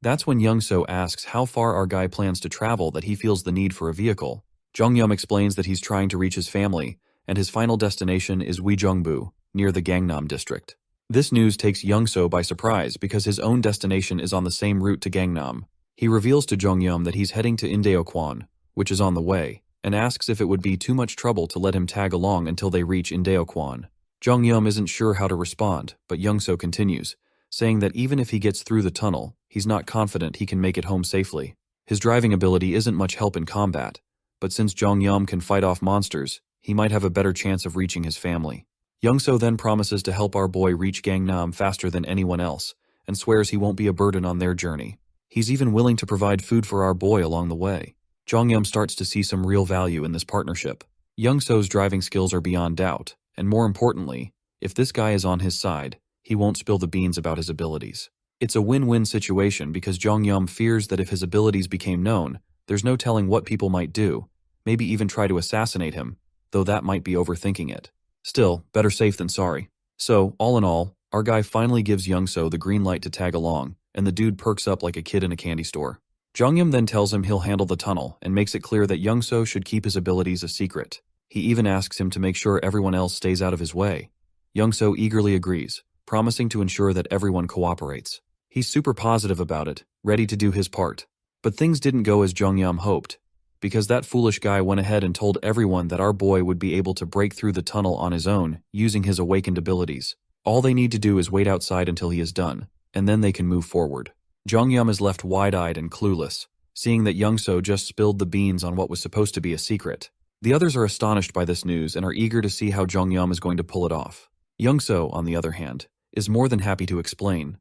That's when Youngso asks how far our guy plans to travel that he feels the need for a vehicle. Jongyum explains that he's trying to reach his family, and his final destination is Uijeongbu, near the Gangnam district. This news takes Youngso by surprise because his own destination is on the same route to Gangnam. He reveals to Jongyum that he's heading to Indeokwan, which is on the way, and asks if it would be too much trouble to let him tag along until they reach Indeokwan. Jongyum isn't sure how to respond, but Youngso continues, saying that even if he gets through the tunnel, he's not confident he can make it home safely. His driving ability isn't much help in combat, but since Jongyum can fight off monsters, he might have a better chance of reaching his family. Youngso then promises to help our boy reach Gangnam faster than anyone else, and swears he won't be a burden on their journey. He's even willing to provide food for our boy along the way. Jongyum starts to see some real value in this partnership. Youngso's driving skills are beyond doubt, and more importantly, if this guy is on his side, he won't spill the beans about his abilities. It's a win-win situation because Jongyum fears that if his abilities became known, there's no telling what people might do, maybe even try to assassinate him, though that might be overthinking it. Still, better safe than sorry. So, all in all, our guy finally gives Youngso the green light to tag along, and the dude perks up like a kid in a candy store. Jongyum then tells him he'll handle the tunnel and makes it clear that Youngso should keep his abilities a secret. He even asks him to make sure everyone else stays out of his way. Youngso eagerly agrees, promising to ensure that everyone cooperates. He's super positive about it, ready to do his part. But things didn't go as Jongyum hoped, because that foolish guy went ahead and told everyone that our boy would be able to break through the tunnel on his own using his awakened abilities. All they need to do is wait outside until he is done, and then they can move forward. Jongyum is left wide-eyed and clueless, seeing that Youngso just spilled the beans on what was supposed to be a secret. The others are astonished by this news and are eager to see how Jongyum is going to pull it off. Youngso, on the other hand, is more than happy to explain,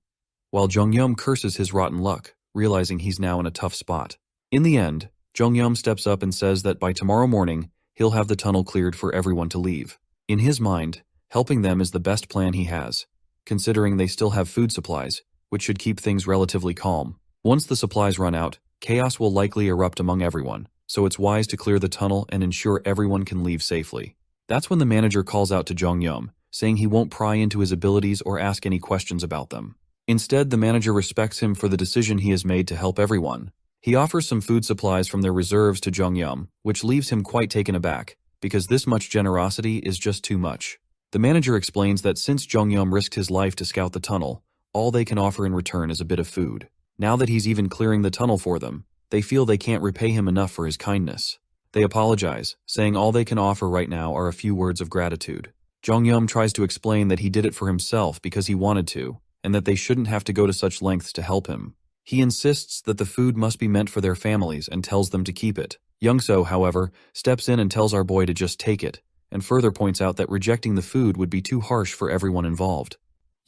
while Jongyum curses his rotten luck, realizing he's now in a tough spot. In the end, Jongyum steps up and says that by tomorrow morning, he'll have the tunnel cleared for everyone to leave. In his mind, helping them is the best plan he has, considering they still have food supplies, which should keep things relatively calm. Once the supplies run out, chaos will likely erupt among everyone, so it's wise to clear the tunnel and ensure everyone can leave safely. That's when the manager calls out to Jongyum, saying he won't pry into his abilities or ask any questions about them. Instead, the manager respects him for the decision he has made to help everyone. He offers some food supplies from their reserves to Jongyum, which leaves him quite taken aback, because this much generosity is just too much. The manager explains that since Jongyum risked his life to scout the tunnel, all they can offer in return is a bit of food. Now that he's even clearing the tunnel for them, they feel they can't repay him enough for his kindness. They apologize, saying all they can offer right now are a few words of gratitude. Jongyum tries to explain that he did it for himself because he wanted to, and that they shouldn't have to go to such lengths to help him. He insists that the food must be meant for their families and tells them to keep it. Youngso, however, steps in and tells our boy to just take it, and further points out that rejecting the food would be too harsh for everyone involved.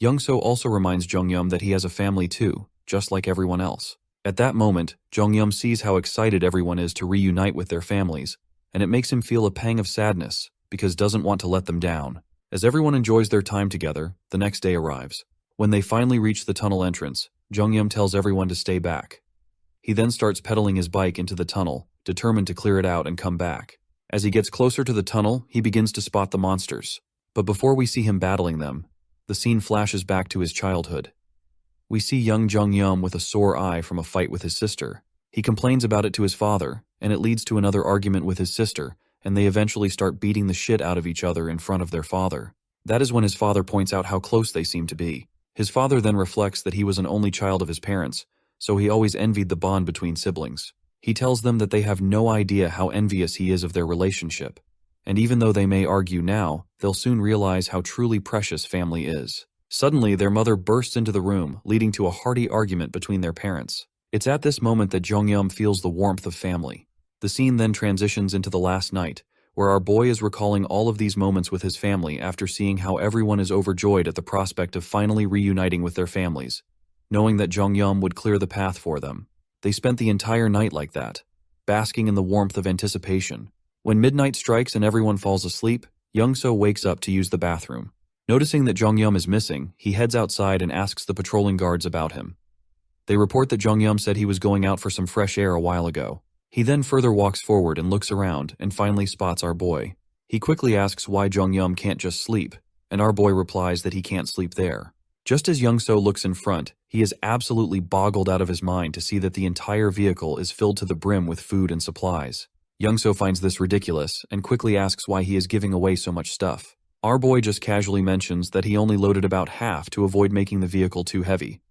Youngso also reminds Jongyum that he has a family too, just like everyone else. At that moment, Jongyum sees how excited everyone is to reunite with their families, and it makes him feel a pang of sadness because doesn't want to let them down. As everyone enjoys their time together, the next day arrives. When they finally reach the tunnel entrance, Jongyum tells everyone to stay back. He then starts pedaling his bike into the tunnel, determined to clear it out and come back. As he gets closer to the tunnel, he begins to spot the monsters. But before we see him battling them, the scene flashes back to his childhood. We see young Jongyum with a sore eye from a fight with his sister. He complains about it to his father, and it leads to another argument with his sister, and they eventually start beating the shit out of each other in front of their father. That is when his father points out how close they seem to be. His father then reflects that he was an only child of his parents, so he always envied the bond between siblings. He tells them that they have no idea how envious he is of their relationship, and even though they may argue now, they'll soon realize how truly precious family is. Suddenly, their mother bursts into the room, leading to a hearty argument between their parents. It's at this moment that Jongyum feels the warmth of family. The scene then transitions into the last night, where our boy is recalling all of these moments with his family after seeing how everyone is overjoyed at the prospect of finally reuniting with their families, knowing that Jongyum would clear the path for them. They spent the entire night like that, basking in the warmth of anticipation. When midnight strikes and everyone falls asleep, Youngso wakes up to use the bathroom. Noticing that Jongyum is missing, he heads outside and asks the patrolling guards about him. They report that Jongyum said he was going out for some fresh air a while ago. He then further walks forward and looks around and finally spots our boy. He quickly asks why Jongyum can't just sleep, and our boy replies that he can't sleep there. Just as Youngso looks in front, he is absolutely boggled out of his mind to see that the entire vehicle is filled to the brim with food and supplies. Youngso finds this ridiculous and quickly asks why he is giving away so much stuff. Our boy just casually mentions that he only loaded about half to avoid making the vehicle too heavy.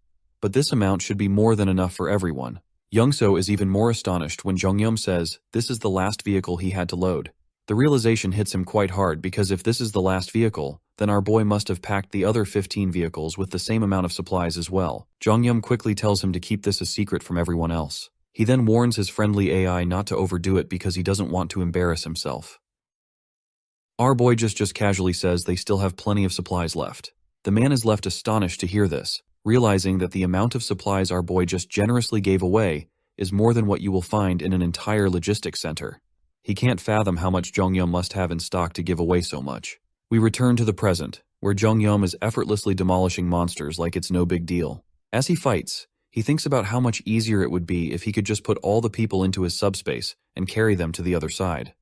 But this amount should be more than enough for everyone. Youngso is even more astonished when Jongyum says this is the last vehicle he had to load. The realization hits him quite hard because if this is the last vehicle, then our boy must have packed the other 15 vehicles with the same amount of supplies as well. Jongyum quickly tells him to keep this a secret from everyone else. He then warns his friendly AI not to overdo it because he doesn't want to embarrass himself. Our boy just casually says they still have plenty of supplies left. The man is left astonished to hear this, realizing that the amount of supplies our boy just generously gave away is more than what you will find in an entire logistics center. He can't fathom how much Jonghyum must have in stock to give away so much. We return to the present, where Jonghyum is effortlessly demolishing monsters like it's no big deal. As he fights, he thinks about how much easier it would be if he could just put all the people into his subspace and carry them to the other side.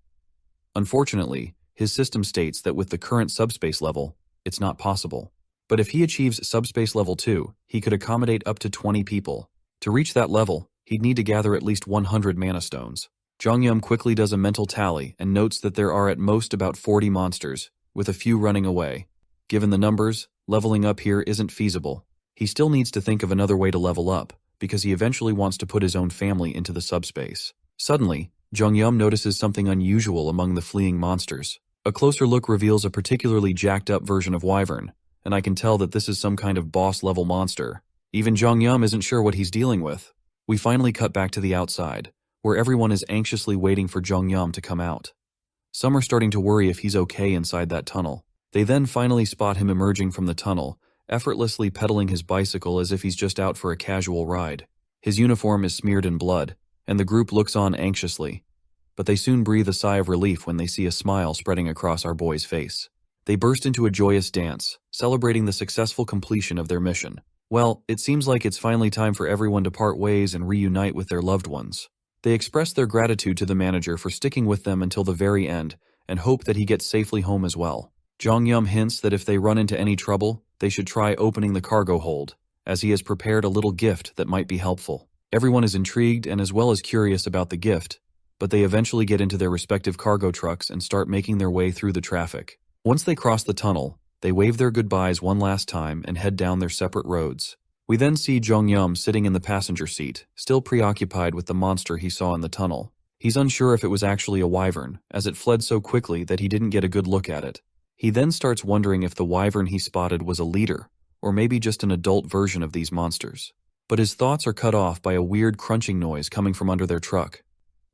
Unfortunately, his system states that with the current subspace level, it's not possible. But if he achieves subspace level 2, he could accommodate up to 20 people. To reach that level, he'd need to gather at least 100 mana stones. Jonghyum quickly does a mental tally and notes that there are at most about 40 monsters, with a few running away. Given the numbers, leveling up here isn't feasible. He still needs to think of another way to level up, because he eventually wants to put his own family into the subspace. Suddenly, Jonghyum notices something unusual among the fleeing monsters. A closer look reveals a particularly jacked up version of Wyvern, and I can tell that this is some kind of boss-level monster. Even Jonghyum isn't sure what he's dealing with. We finally cut back to the outside, where everyone is anxiously waiting for Jonghyum to come out. Some are starting to worry if he's okay inside that tunnel. They then finally spot him emerging from the tunnel, effortlessly pedaling his bicycle as if he's just out for a casual ride. His uniform is smeared in blood, and the group looks on anxiously. But they soon breathe a sigh of relief when they see a smile spreading across our boy's face. They burst into a joyous dance, celebrating the successful completion of their mission. Well, it seems like it's finally time for everyone to part ways and reunite with their loved ones. They express their gratitude to the manager for sticking with them until the very end, and hope that he gets safely home as well. Jonghyum hints that if they run into any trouble, they should try opening the cargo hold, as he has prepared a little gift that might be helpful. Everyone is intrigued and as well as curious about the gift, but they eventually get into their respective cargo trucks and start making their way through the traffic. Once they cross the tunnel, they wave their goodbyes one last time and head down their separate roads. We then see Jonghyum sitting in the passenger seat, still preoccupied with the monster he saw in the tunnel. He's unsure if it was actually a wyvern, as it fled so quickly that he didn't get a good look at it. He then starts wondering if the wyvern he spotted was a leader, or maybe just an adult version of these monsters. But his thoughts are cut off by a weird crunching noise coming from under their truck.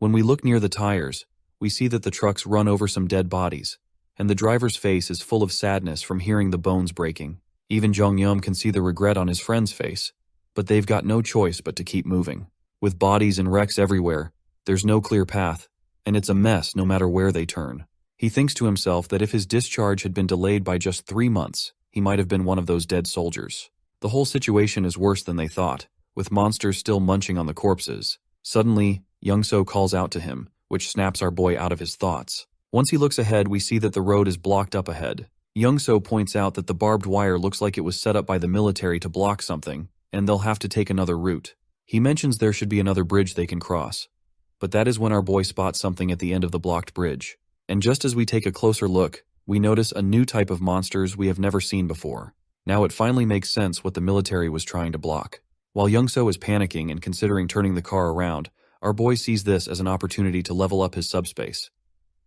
When we look near the tires, we see that the trucks run over some dead bodies, and the driver's face is full of sadness from hearing the bones breaking. Even Jonghyum can see the regret on his friend's face, but they've got no choice but to keep moving. With bodies and wrecks everywhere, there's no clear path, and it's a mess no matter where they turn. He thinks to himself that if his discharge had been delayed by just 3 months, he might have been one of those dead soldiers. The whole situation is worse than they thought, with monsters still munching on the corpses. Suddenly, Youngso calls out to him, which snaps our boy out of his thoughts. Once he looks ahead, we see that the road is blocked up ahead. Youngso points out that the barbed wire looks like it was set up by the military to block something, and they'll have to take another route. He mentions there should be another bridge they can cross. But that is when our boy spots something at the end of the blocked bridge. And just as we take a closer look, we notice a new type of monsters we have never seen before. Now it finally makes sense what the military was trying to block. While Youngso is panicking and considering turning the car around, our boy sees this as an opportunity to level up his subspace.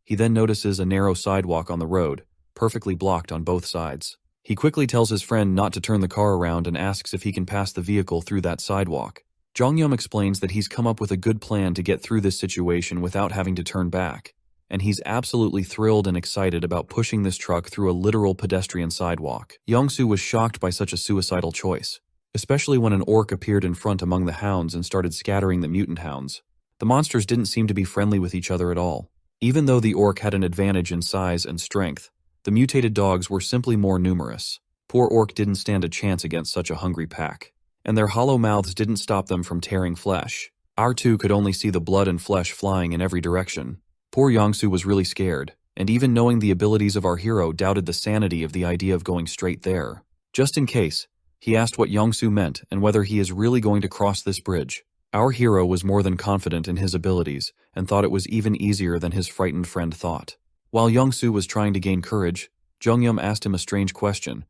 He then notices a narrow sidewalk on the road, perfectly blocked on both sides. He quickly tells his friend not to turn the car around and asks if he can pass the vehicle through that sidewalk. Jonghyum explains that he's come up with a good plan to get through this situation without having to turn back, and he's absolutely thrilled and excited about pushing this truck through a literal pedestrian sidewalk. Youngsu was shocked by such a suicidal choice, especially when an orc appeared in front among the hounds and started scattering the mutant hounds. The monsters didn't seem to be friendly with each other at all. Even though the orc had an advantage in size and strength, the mutated dogs were simply more numerous. Poor orc didn't stand a chance against such a hungry pack, and their hollow mouths didn't stop them from tearing flesh. Our two could only see the blood and flesh flying in every direction. Poor Youngsu was really scared, and even knowing the abilities of our hero doubted the sanity of the idea of going straight there. Just in case, he asked what Youngsu meant and whether he is really going to cross this bridge. Our hero was more than confident in his abilities and thought it was even easier than his frightened friend thought. While Youngsu was trying to gain courage, Jonghyum asked him a strange question.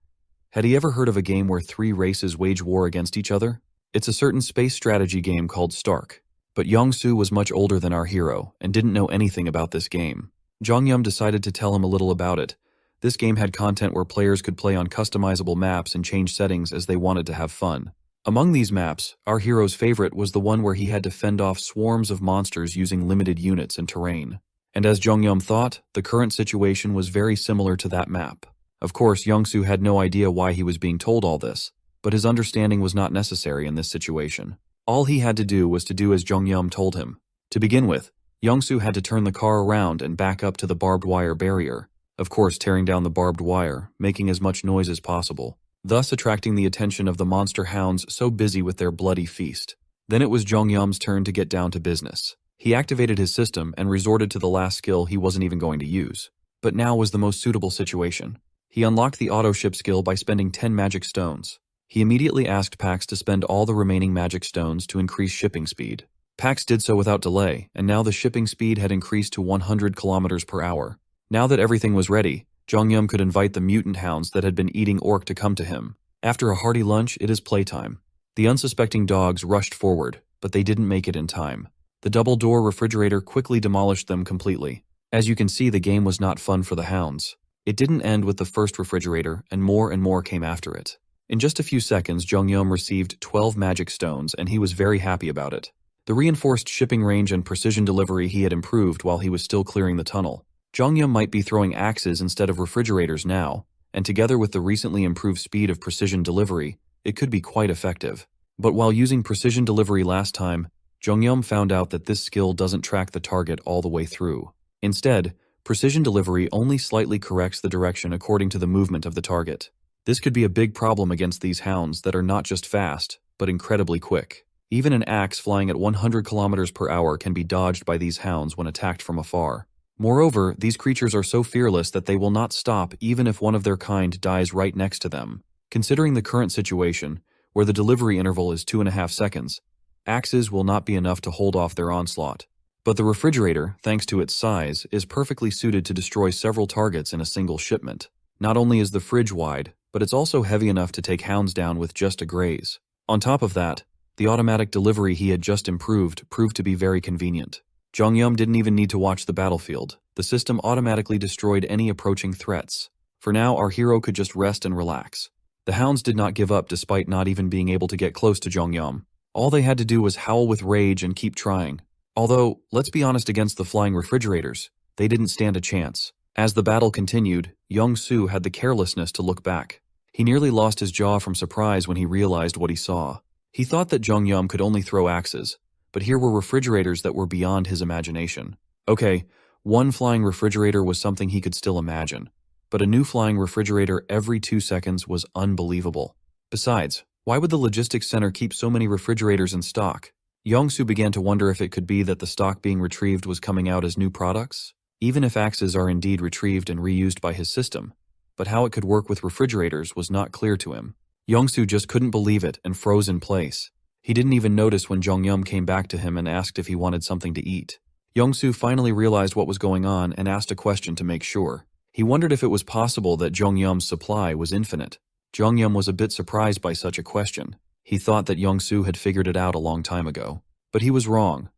Had he ever heard of a game where 3 races wage war against each other? It's a certain space strategy game called Stark. But Youngsu was much older than our hero and didn't know anything about this game. Jonghyum decided to tell him a little about it. This game had content where players could play on customizable maps and change settings as they wanted to have fun. Among these maps, our hero's favorite was the one where he had to fend off swarms of monsters using limited units and terrain. And as Jongyum thought, the current situation was very similar to that map. Of course, Yongsoo had no idea why he was being told all this, but his understanding was not necessary in this situation. All he had to do was to do as Jongyum told him. To begin with, Yongsoo had to turn the car around and back up to the barbed wire barrier, of course tearing down the barbed wire, making as much noise as possible, thus attracting the attention of the monster hounds so busy with their bloody feast. Then it was Jongyum's turn to get down to business. He activated his system and resorted to the last skill he wasn't even going to use. But now was the most suitable situation. He unlocked the auto ship skill by spending 10 magic stones. He immediately asked Pax to spend all the remaining magic stones to increase shipping speed. Pax did so without delay, and now the shipping speed had increased to 100 kilometers per hour. Now that everything was ready, Jongyum could invite the mutant hounds that had been eating orc to come to him. After a hearty lunch, it is playtime. The unsuspecting dogs rushed forward, but they didn't make it in time. The double-door refrigerator quickly demolished them completely. As you can see, the game was not fun for the hounds. It didn't end with the first refrigerator, and more came after it. In just a few seconds, Jongyum received 12 magic stones, and he was very happy about it. The reinforced shipping range and precision delivery he had improved while he was still clearing the tunnel. Jongyum might be throwing axes instead of refrigerators now, and together with the recently improved speed of precision delivery, it could be quite effective. But while using precision delivery last time, Jongyum found out that this skill doesn't track the target all the way through. Instead, precision delivery only slightly corrects the direction according to the movement of the target. This could be a big problem against these hounds that are not just fast, but incredibly quick. Even an axe flying at 100 kilometers per hour can be dodged by these hounds when attacked from afar. Moreover, these creatures are so fearless that they will not stop even if one of their kind dies right next to them. Considering the current situation, where the delivery interval is 2.5 seconds, axes will not be enough to hold off their onslaught. But the refrigerator, thanks to its size, is perfectly suited to destroy several targets in a single shipment. Not only is the fridge wide, but it's also heavy enough to take hounds down with just a graze. On top of that, the automatic delivery he had just improved proved to be very convenient. Jongyum didn't even need to watch the battlefield. The system automatically destroyed any approaching threats. For now, our hero could just rest and relax. The hounds did not give up despite not even being able to get close to Jongyum. All they had to do was howl with rage and keep trying. Although, let's be honest, against the flying refrigerators, they didn't stand a chance. As the battle continued, Yongsoo had the carelessness to look back. He nearly lost his jaw from surprise when he realized what he saw. He thought that Jongyum could only throw axes, but here were refrigerators that were beyond his imagination. Okay, one flying refrigerator was something he could still imagine, but a new flying refrigerator every 2 seconds was unbelievable. Besides, why would the logistics center keep so many refrigerators in stock? Yongsoo began to wonder if it could be that the stock being retrieved was coming out as new products, even if axes are indeed retrieved and reused by his system. But how it could work with refrigerators was not clear to him. Yongsoo just couldn't believe it and froze in place. He didn't even notice when Jongyum came back to him and asked if he wanted something to eat. Yongsoo finally realized what was going on and asked a question to make sure. He wondered if it was possible that Jongyum's supply was infinite. Jongyum was a bit surprised by such a question. He thought that Yongsoo had figured it out a long time ago. But he was wrong.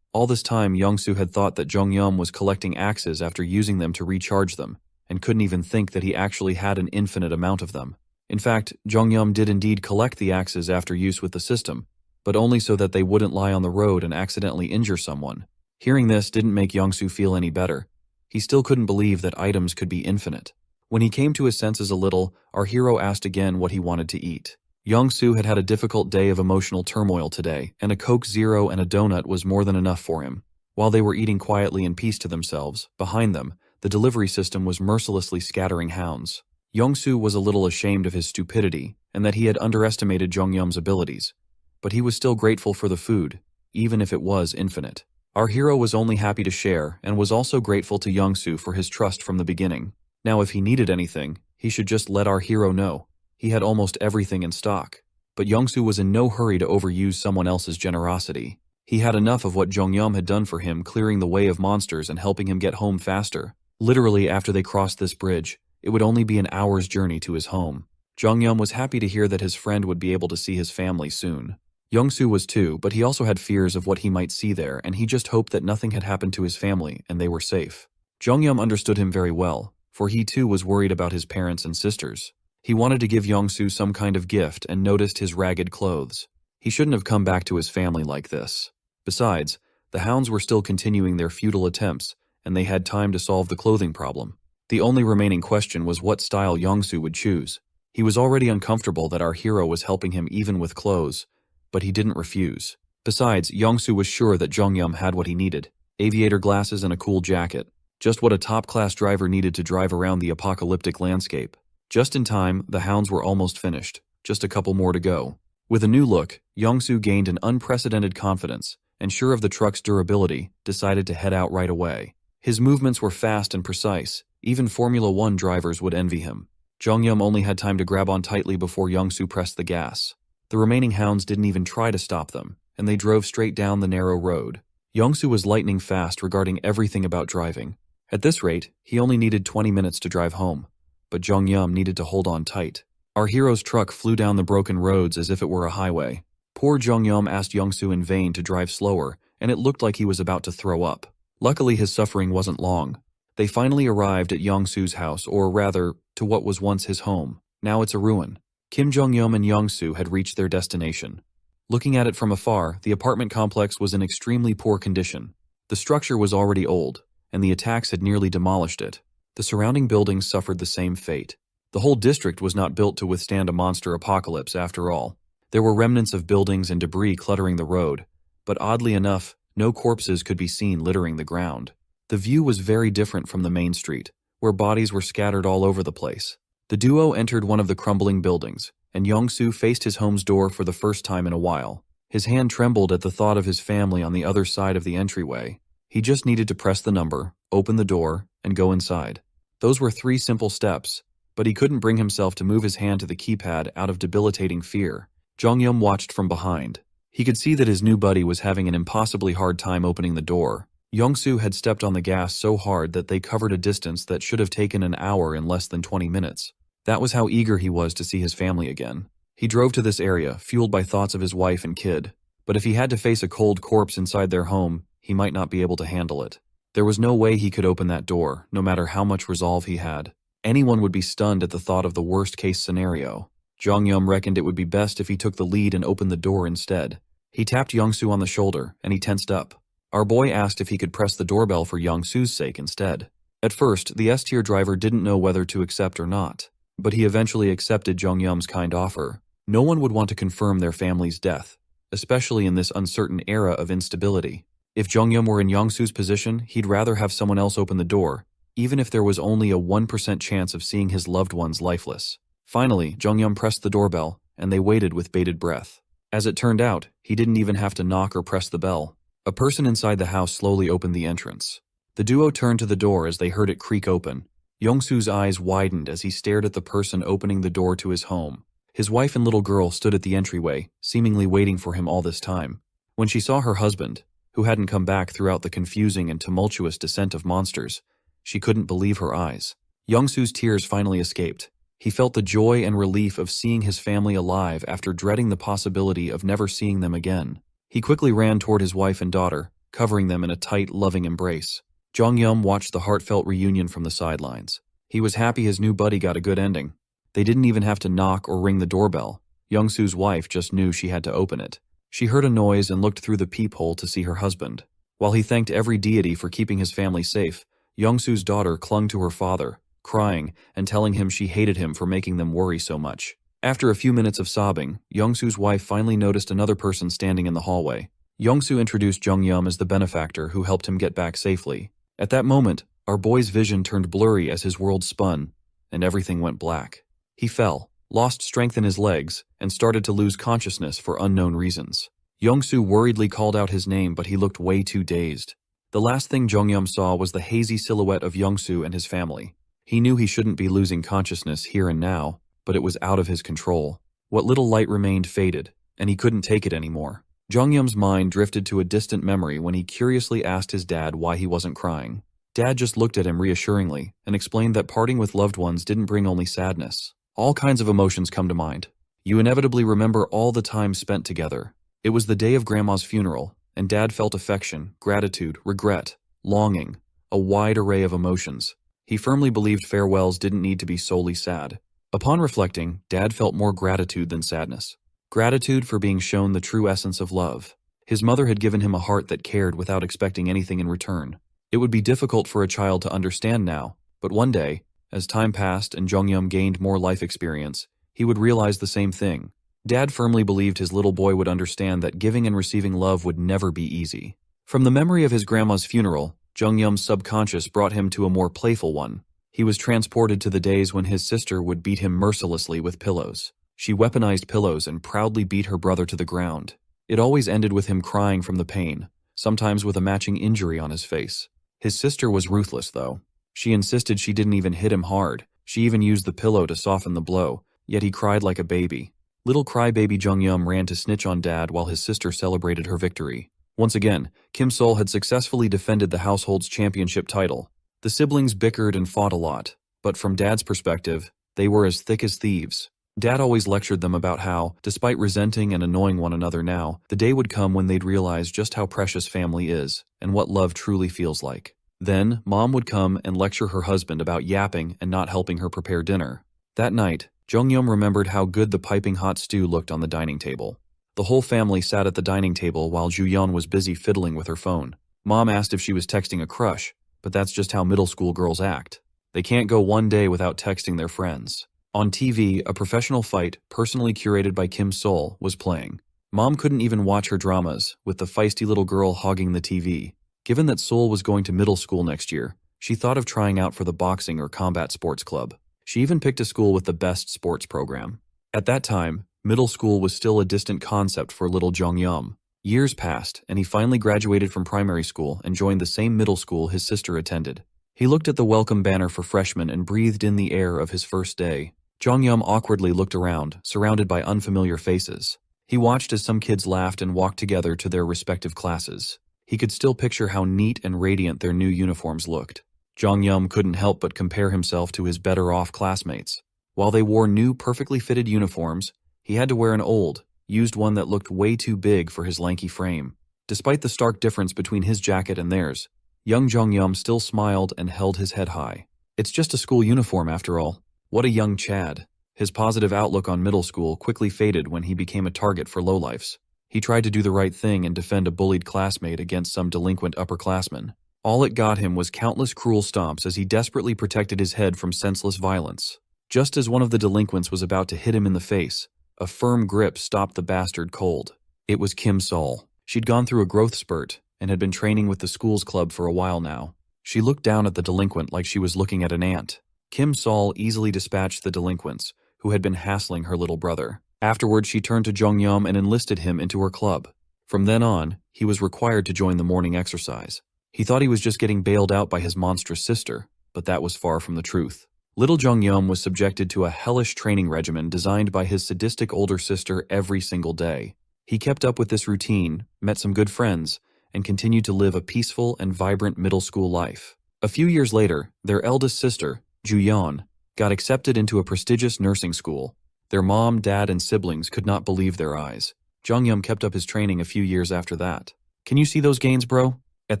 All this time, Yongsoo had thought that Jongyum was collecting axes after using them to recharge them, and couldn't even think that he actually had an infinite amount of them. In fact, Jongyum did indeed collect the axes after use with the system, but only so that they wouldn't lie on the road and accidentally injure someone. Hearing this didn't make Yongsoo feel any better. He still couldn't believe that items could be infinite. When he came to his senses a little, our hero asked again what he wanted to eat. Yongsoo had had a difficult day of emotional turmoil today, and a Coke Zero and a donut was more than enough for him. While they were eating quietly in peace to themselves, behind them, the delivery system was mercilessly scattering hounds. Yongsoo was a little ashamed of his stupidity, and that he had underestimated Jongyum's abilities. But he was still grateful for the food, even if it was infinite. Our hero was only happy to share, and was also grateful to Yongsoo for his trust from the beginning. Now if he needed anything, he should just let our hero know. He had almost everything in stock. But Yongsoo was in no hurry to overuse someone else's generosity. He had enough of what Jongyum had done for him, clearing the way of monsters and helping him get home faster. Literally, after they crossed this bridge, it would only be an hour's journey to his home. Jongyum was happy to hear that his friend would be able to see his family soon. Yongsoo was too, but he also had fears of what he might see there, and he just hoped that nothing had happened to his family and they were safe. Jongyum understood him very well, for he too was worried about his parents and sisters. He wanted to give Yongsoo some kind of gift and noticed his ragged clothes. He shouldn't have come back to his family like this. Besides, the hounds were still continuing their futile attempts, and they had time to solve the clothing problem. The only remaining question was what style Yongsoo would choose. He was already uncomfortable that our hero was helping him even with clothes, but he didn't refuse. Besides, Yongsoo was sure that Jongyum had what he needed: aviator glasses and a cool jacket. Just what a top-class driver needed to drive around the apocalyptic landscape. Just in time, the hounds were almost finished. Just a couple more to go. With a new look, Yongsoo gained an unprecedented confidence, and sure of the truck's durability, decided to head out right away. His movements were fast and precise. Even Formula One drivers would envy him. Jongyum only had time to grab on tightly before Yongsoo pressed the gas. The remaining hounds didn't even try to stop them, and they drove straight down the narrow road. Yongsoo was lightning fast regarding everything about driving. At this rate, he only needed 20 minutes to drive home, but Jongyum needed to hold on tight. Our hero's truck flew down the broken roads as if it were a highway. Poor Jongyum asked Yongsoo in vain to drive slower, and it looked like he was about to throw up. Luckily, his suffering wasn't long. They finally arrived at Yongsoo's house, or rather, to what was once his home. Now it's a ruin. Kim Jongyum and Yongsoo had reached their destination. Looking at it from afar, the apartment complex was in extremely poor condition. The structure was already old, and the attacks had nearly demolished it. The surrounding buildings suffered the same fate. The whole district was not built to withstand a monster apocalypse after all. There were remnants of buildings and debris cluttering the road, but oddly enough, no corpses could be seen littering the ground. The view was very different from the main street, where bodies were scattered all over the place. The duo entered one of the crumbling buildings, and Yongsoo faced his home's door for the first time in a while. His hand trembled at the thought of his family on the other side of the entryway. He just needed to press the number, open the door, and go inside. Those were 3 simple steps, but he couldn't bring himself to move his hand to the keypad out of debilitating fear. Jongyum watched from behind. He could see that his new buddy was having an impossibly hard time opening the door. Yongsoo had stepped on the gas so hard that they covered a distance that should have taken an hour in less than 20 minutes. That was how eager he was to see his family again. He drove to this area, fueled by thoughts of his wife and kid. But if he had to face a cold corpse inside their home, he might not be able to handle it. There was no way he could open that door, no matter how much resolve he had. Anyone would be stunned at the thought of the worst-case scenario. Jongyum reckoned it would be best if he took the lead and opened the door instead. He tapped Yongsoo on the shoulder, and he tensed up. Our boy asked if he could press the doorbell for Yongsoo's sake instead. At first, the S-tier driver didn't know whether to accept or not, but he eventually accepted Jongyum's kind offer. No one would want to confirm their family's death, especially in this uncertain era of instability. If Jongyum were in Yongsoo's position, he'd rather have someone else open the door, even if there was only a 1% chance of seeing his loved ones lifeless. Finally, Jongyum pressed the doorbell, and they waited with bated breath. As it turned out, he didn't even have to knock or press the bell. A person inside the house slowly opened the entrance. The duo turned to the door as they heard it creak open. Yongsoo's eyes widened as he stared at the person opening the door to his home. His wife and little girl stood at the entryway, seemingly waiting for him all this time. When she saw her husband, who hadn't come back throughout the confusing and tumultuous descent of monsters, she couldn't believe her eyes. Yongsoo's tears finally escaped. He felt the joy and relief of seeing his family alive after dreading the possibility of never seeing them again. He quickly ran toward his wife and daughter, covering them in a tight, loving embrace. Jongyum watched the heartfelt reunion from the sidelines. He was happy his new buddy got a good ending. They didn't even have to knock or ring the doorbell. Yongsoo's wife just knew she had to open it. She heard a noise and looked through the peephole to see her husband. While he thanked every deity for keeping his family safe, Yongsoo's daughter clung to her father, crying and telling him she hated him for making them worry so much. After a few minutes of sobbing, Yongsoo's wife finally noticed another person standing in the hallway. Yongsoo introduced Jongyum as the benefactor who helped him get back safely. At that moment, our boy's vision turned blurry as his world spun, and everything went black. He fell, lost strength in his legs, and started to lose consciousness for unknown reasons. Yongsoo worriedly called out his name, but he looked way too dazed. The last thing Jongyum saw was the hazy silhouette of Yongsoo and his family. He knew he shouldn't be losing consciousness here and now, but it was out of his control. What little light remained faded, and he couldn't take it anymore. Jongyum's mind drifted to a distant memory when he curiously asked his dad why he wasn't crying. Dad just looked at him reassuringly and explained that parting with loved ones didn't bring only sadness. All kinds of emotions come to mind. You inevitably remember all the time spent together. It was the day of Grandma's funeral, and Dad felt affection, gratitude, regret, longing, a wide array of emotions. He firmly believed farewells didn't need to be solely sad. Upon reflecting, Dad felt more gratitude than sadness. Gratitude for being shown the true essence of love. His mother had given him a heart that cared without expecting anything in return. It would be difficult for a child to understand now, but one day, as time passed and Jonghyun gained more life experience, he would realize the same thing. Dad firmly believed his little boy would understand that giving and receiving love would never be easy. From the memory of his grandma's funeral, Jonghyun's subconscious brought him to a more playful one. He was transported to the days when his sister would beat him mercilessly with pillows. She weaponized pillows and proudly beat her brother to the ground. It always ended with him crying from the pain, sometimes with a matching injury on his face. His sister was ruthless, though. She insisted she didn't even hit him hard. She even used the pillow to soften the blow, yet he cried like a baby. Little crybaby Jonghyun ran to snitch on Dad while his sister celebrated her victory. Once again, Kim Sol had successfully defended the household's championship title. The siblings bickered and fought a lot, but from Dad's perspective, they were as thick as thieves. Dad always lectured them about how, despite resenting and annoying one another now, the day would come when they'd realize just how precious family is and what love truly feels like. Then, Mom would come and lecture her husband about yapping and not helping her prepare dinner. That night, Jonghyun remembered how good the piping hot stew looked on the dining table. The whole family sat at the dining table while Juyeon was busy fiddling with her phone. Mom asked if she was texting a crush, but that's just how middle school girls act. They can't go one day without texting their friends. On TV, a professional fight, personally curated by Kim Sol, was playing. Mom couldn't even watch her dramas, with the feisty little girl hogging the TV. Given that Sol was going to middle school next year, she thought of trying out for the boxing or combat sports club. She even picked a school with the best sports program. At that time, middle school was still a distant concept for little Jonghyun. Years passed, and he finally graduated from primary school and joined the same middle school his sister attended. He looked at the welcome banner for freshmen and breathed in the air of his first day. Jonghyun awkwardly looked around, surrounded by unfamiliar faces. He watched as some kids laughed and walked together to their respective classes. He could still picture how neat and radiant their new uniforms looked. Jonghyun couldn't help but compare himself to his better-off classmates. While they wore new, perfectly fitted uniforms, he had to wear an old, used one that looked way too big for his lanky frame. Despite the stark difference between his jacket and theirs, young Jonghyun still smiled and held his head high. It's just a school uniform after all. What a young Chad. His positive outlook on middle school quickly faded when he became a target for lowlifes. He tried to do the right thing and defend a bullied classmate against some delinquent upperclassmen. All it got him was countless cruel stomps as he desperately protected his head from senseless violence. Just as one of the delinquents was about to hit him in the face, a firm grip stopped the bastard cold. It was Kim Sol. She'd gone through a growth spurt and had been training with the school's club for a while now. She looked down at the delinquent like she was looking at an ant. Kim Sol easily dispatched the delinquents, who had been hassling her little brother. Afterwards, she turned to Jonghyun and enlisted him into her club. From then on, he was required to join the morning exercise. He thought he was just getting bailed out by his monstrous sister, but that was far from the truth. Little Jonghyun was subjected to a hellish training regimen designed by his sadistic older sister every single day. He kept up with this routine, met some good friends, and continued to live a peaceful and vibrant middle school life. A few years later, their eldest sister, Juyeon, got accepted into a prestigious nursing school. Their mom, dad, and siblings could not believe their eyes. Jonghyun kept up his training a few years after that. Can you see those gains, bro? At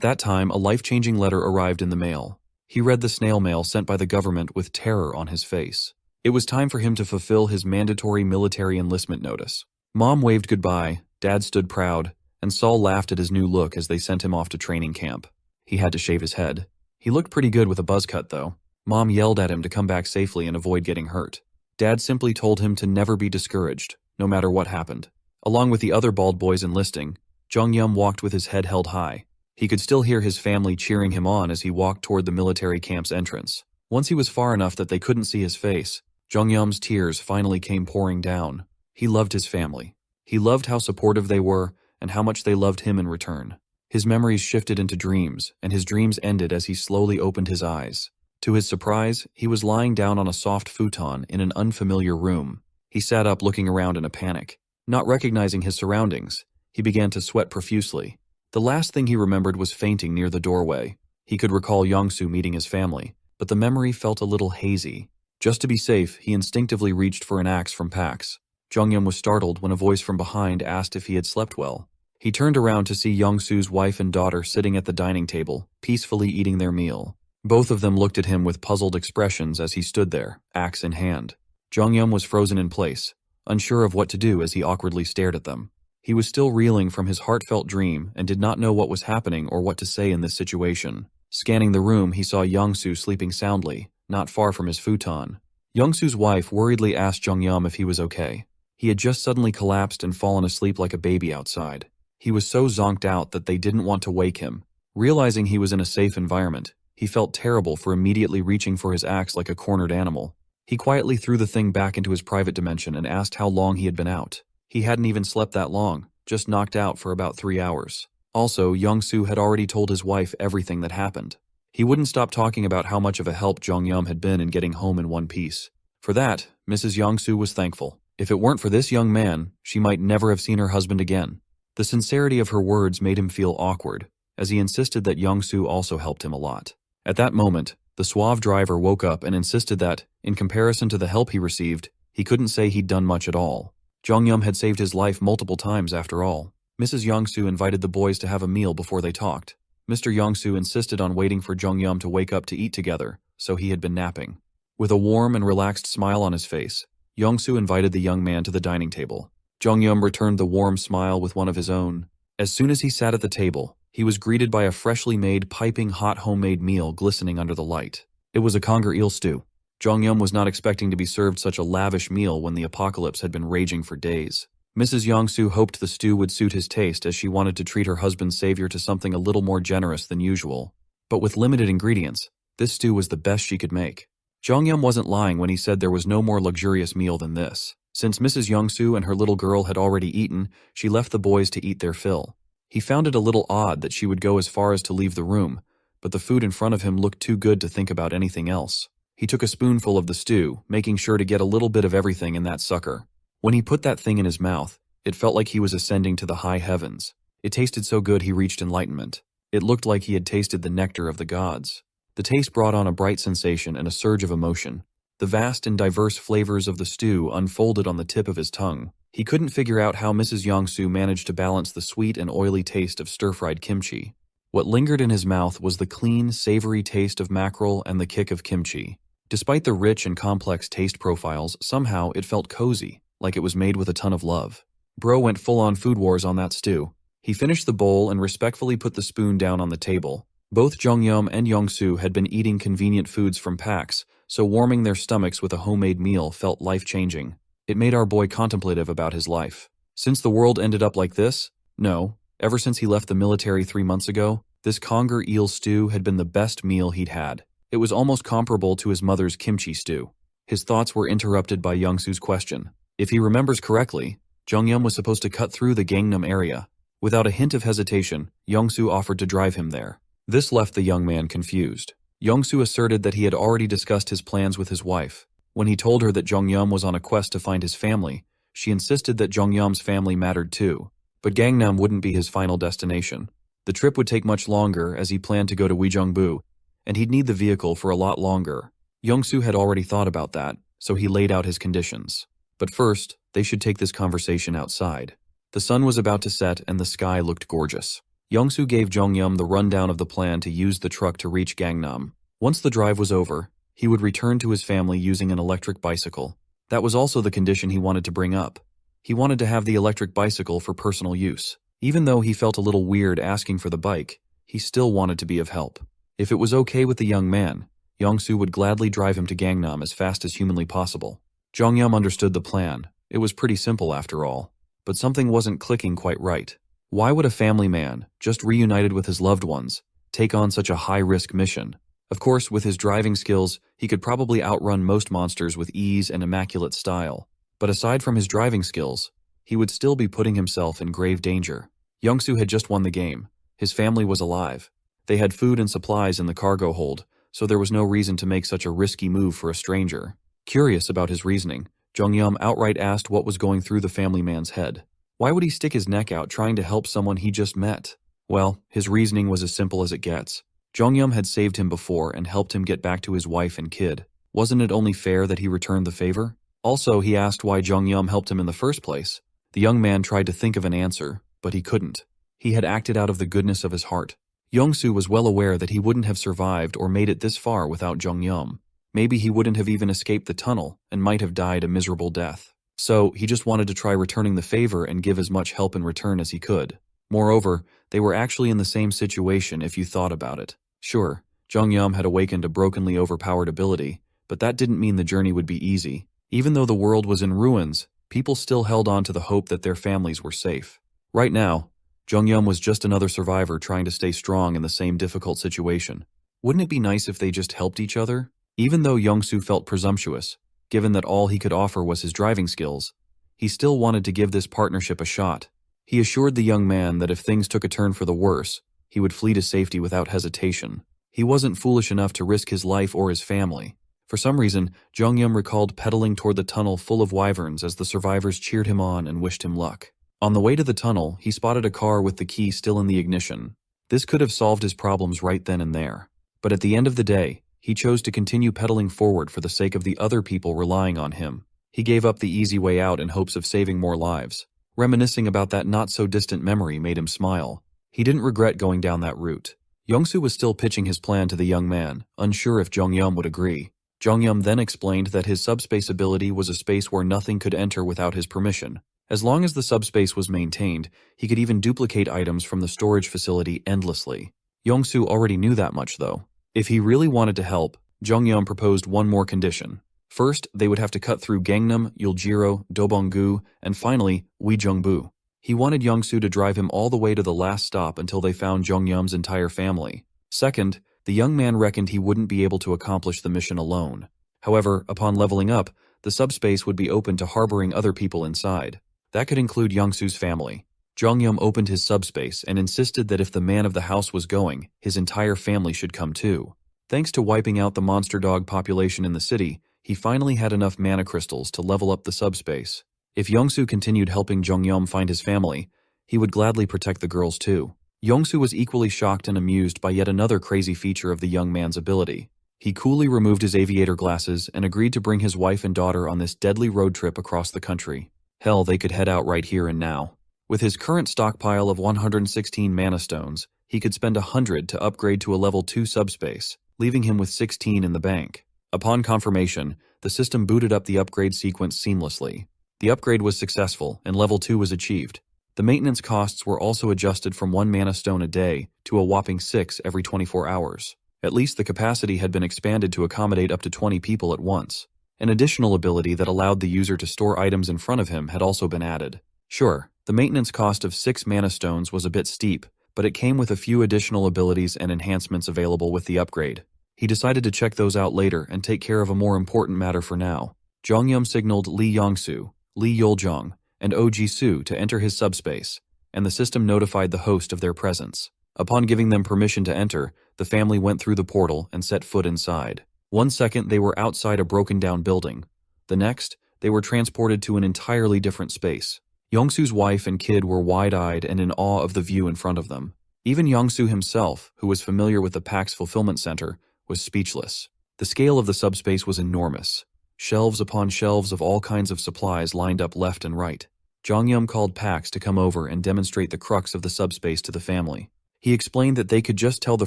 that time, a life-changing letter arrived in the mail. He read the snail mail sent by the government with terror on his face. It was time for him to fulfill his mandatory military enlistment notice. Mom waved goodbye, Dad stood proud, and Saul laughed at his new look as they sent him off to training camp. He had to shave his head. He looked pretty good with a buzz cut, though. Mom yelled at him to come back safely and avoid getting hurt. Dad simply told him to never be discouraged, no matter what happened. Along with the other bald boys enlisting, Jonghyun walked with his head held high. He could still hear his family cheering him on as he walked toward the military camp's entrance. Once he was far enough that they couldn't see his face, Jonghyun's tears finally came pouring down. He loved his family. He loved how supportive they were and how much they loved him in return. His memories shifted into dreams, and his dreams ended as he slowly opened his eyes. To his surprise, he was lying down on a soft futon in an unfamiliar room. He sat up looking around in a panic. Not recognizing his surroundings, he began to sweat profusely. The last thing he remembered was fainting near the doorway. He could recall Yongsoo meeting his family, but the memory felt a little hazy. Just to be safe, he instinctively reached for an axe from Pax. Jonghyun was startled when a voice from behind asked if he had slept well. He turned around to see Yongsoo's wife and daughter sitting at the dining table, peacefully eating their meal. Both of them looked at him with puzzled expressions as he stood there, axe in hand. Jonghyun was frozen in place, unsure of what to do as he awkwardly stared at them. He was still reeling from his heartfelt dream and did not know what was happening or what to say in this situation. Scanning the room, he saw Young-soo sleeping soundly, not far from his futon. Young-soo's wife worriedly asked Jong-yum if he was okay. He had just suddenly collapsed and fallen asleep like a baby outside. He was so zonked out that they didn't want to wake him. Realizing he was in a safe environment, he felt terrible for immediately reaching for his axe like a cornered animal. He quietly threw the thing back into his private dimension and asked how long he had been out. He hadn't even slept that long, just knocked out for about 3 hours. Also, Young-soo had already told his wife everything that happened. He wouldn't stop talking about how much of a help Jong-yum had been in getting home in one piece. For that, Mrs. Young-soo was thankful. If it weren't for this young man, she might never have seen her husband again. The sincerity of her words made him feel awkward, as he insisted that Young-soo also helped him a lot. At that moment, the suave driver woke up and insisted that, in comparison to the help he received, he couldn't say he'd done much at all. Jong-yum had saved his life multiple times after all. Mrs. Young-soo invited the boys to have a meal before they talked. Mr. Young-soo insisted on waiting for Jong-yum to wake up to eat together, so he had been napping. With a warm and relaxed smile on his face, Young-soo invited the young man to the dining table. Jong-yum returned the warm smile with one of his own. As soon as he sat at the table, he was greeted by a freshly made, piping hot homemade meal glistening under the light. It was a conger eel stew. Jong-yum was not expecting to be served such a lavish meal when the apocalypse had been raging for days. Mrs. Young-soo hoped the stew would suit his taste as she wanted to treat her husband's savior to something a little more generous than usual. But with limited ingredients, this stew was the best she could make. Jong-yum wasn't lying when he said there was no more luxurious meal than this. Since Mrs. Young-soo and her little girl had already eaten, she left the boys to eat their fill. He found it a little odd that she would go as far as to leave the room, but the food in front of him looked too good to think about anything else. He took a spoonful of the stew, making sure to get a little bit of everything in that sucker. When he put that thing in his mouth, it felt like he was ascending to the high heavens. It tasted so good he reached enlightenment. It looked like he had tasted the nectar of the gods. The taste brought on a bright sensation and a surge of emotion. The vast and diverse flavors of the stew unfolded on the tip of his tongue. He couldn't figure out how Mrs. Young-soo managed to balance the sweet and oily taste of stir-fried kimchi. What lingered in his mouth was the clean, savory taste of mackerel and the kick of kimchi. Despite the rich and complex taste profiles, somehow it felt cozy, like it was made with a ton of love. Bro went full-on food wars on that stew. He finished the bowl and respectfully put the spoon down on the table. Both Jong-yum and Young-soo had been eating convenient foods from packs, so warming their stomachs with a homemade meal felt life-changing. It made our boy contemplative about his life. Since the world ended up like this? No. Ever since he left the military 3 months ago, this conger eel stew had been the best meal he'd had. It was almost comparable to his mother's kimchi stew. His thoughts were interrupted by Young-soo's question. If he remembers correctly, Jong-yum was supposed to cut through the Gangnam area. Without a hint of hesitation, Young-soo offered to drive him there. This left the young man confused. Young-soo asserted that he had already discussed his plans with his wife. When he told her that Jong-yum was on a quest to find his family, she insisted that Jong-yum's family mattered too. But Gangnam wouldn't be his final destination. The trip would take much longer as he planned to go to Uijeongbu, and he'd need the vehicle for a lot longer. Young-soo had already thought about that, so he laid out his conditions. But first, they should take this conversation outside. The sun was about to set and the sky looked gorgeous. Young-soo gave Jong-yum the rundown of the plan to use the truck to reach Gangnam. Once the drive was over, he would return to his family using an electric bicycle. That was also the condition he wanted to bring up. He wanted to have the electric bicycle for personal use. Even though he felt a little weird asking for the bike, he still wanted to be of help. If it was okay with the young man, Young-soo would gladly drive him to Gangnam as fast as humanly possible. Jong-yum understood the plan. It was pretty simple after all. But something wasn't clicking quite right. Why would a family man, just reunited with his loved ones, take on such a high-risk mission? Of course, with his driving skills, he could probably outrun most monsters with ease and immaculate style. But aside from his driving skills, he would still be putting himself in grave danger. Young-soo had just won the game. His family was alive. They had food and supplies in the cargo hold, so there was no reason to make such a risky move for a stranger. Curious about his reasoning, Jong-yum outright asked what was going through the family man's head. Why would he stick his neck out trying to help someone he just met? Well, his reasoning was as simple as it gets. Jong-yum had saved him before and helped him get back to his wife and kid. Wasn't it only fair that he returned the favor? Also, he asked why Jong-yum helped him in the first place. The young man tried to think of an answer, but he couldn't. He had acted out of the goodness of his heart. Young-soo was well aware that he wouldn't have survived or made it this far without Jong-yum. Maybe he wouldn't have even escaped the tunnel and might have died a miserable death. So, he just wanted to try returning the favor and give as much help in return as he could. Moreover, they were actually in the same situation if you thought about it. Sure, Jongyum had awakened a brokenly overpowered ability, but that didn't mean the journey would be easy. Even though the world was in ruins, people still held on to the hope that their families were safe. Right now, Jongyum was just another survivor trying to stay strong in the same difficult situation. Wouldn't it be nice if they just helped each other? Even though Yongsoo felt presumptuous, given that all he could offer was his driving skills, he still wanted to give this partnership a shot. He assured the young man that if things took a turn for the worse, he would flee to safety without hesitation. He wasn't foolish enough to risk his life or his family. For some reason, Jongyum recalled pedaling toward the tunnel full of wyverns as the survivors cheered him on and wished him luck. On the way to the tunnel, he spotted a car with the key still in the ignition. This could have solved his problems right then and there. But at the end of the day, he chose to continue pedaling forward for the sake of the other people relying on him. He gave up the easy way out in hopes of saving more lives. Reminiscing about that not-so-distant memory made him smile. He didn't regret going down that route. Yongsoo was still pitching his plan to the young man, unsure if Jongyum would agree. Jongyum then explained that his subspace ability was a space where nothing could enter without his permission. As long as the subspace was maintained, he could even duplicate items from the storage facility endlessly. Yongsoo already knew that much, though. If he really wanted to help, Jongyum proposed one more condition. First, they would have to cut through Gangnam, Yuljiro, Dobonggu, and finally, Uijeongbu. He wanted Yongsoo to drive him all the way to the last stop until they found Jongyum's entire family. Second, the young man reckoned he wouldn't be able to accomplish the mission alone. However, upon leveling up, the subspace would be open to harboring other people inside. That could include Yongsoo's family. Jongyum opened his subspace and insisted that if the man of the house was going, his entire family should come too. Thanks to wiping out the monster dog population in the city, he finally had enough mana crystals to level up the subspace. If Yongsoo continued helping Jongyum find his family, he would gladly protect the girls too. Yongsoo was equally shocked and amused by yet another crazy feature of the young man's ability. He coolly removed his aviator glasses and agreed to bring his wife and daughter on this deadly road trip across the country. Hell, they could head out right here and now. With his current stockpile of 116 mana stones, he could spend 100 to upgrade to a level 2 subspace, leaving him with 16 in the bank. Upon confirmation, the system booted up the upgrade sequence seamlessly. The upgrade was successful, and level 2 was achieved. The maintenance costs were also adjusted from 1 mana stone a day to a whopping 6 every 24 hours. At least the capacity had been expanded to accommodate up to 20 people at once. An additional ability that allowed the user to store items in front of him had also been added. Sure, the maintenance cost of 6 mana stones was a bit steep, but it came with a few additional abilities and enhancements available with the upgrade. He decided to check those out later and take care of a more important matter for now. Jongyum signaled Lee Yongsoo, Lee Yoljong, and Oh Ji-soo to enter his subspace, and the system notified the host of their presence. Upon giving them permission to enter, the family went through the portal and set foot inside. 1 second, they were outside a broken-down building. The next, they were transported to an entirely different space. Yongsoo's wife and kid were wide-eyed and in awe of the view in front of them. Even Yongsoo himself, who was familiar with the PAX fulfillment center, was speechless. The scale of the subspace was enormous. Shelves upon shelves of all kinds of supplies lined up left and right. Jongyum called PAX to come over and demonstrate the crux of the subspace to the family. He explained that they could just tell the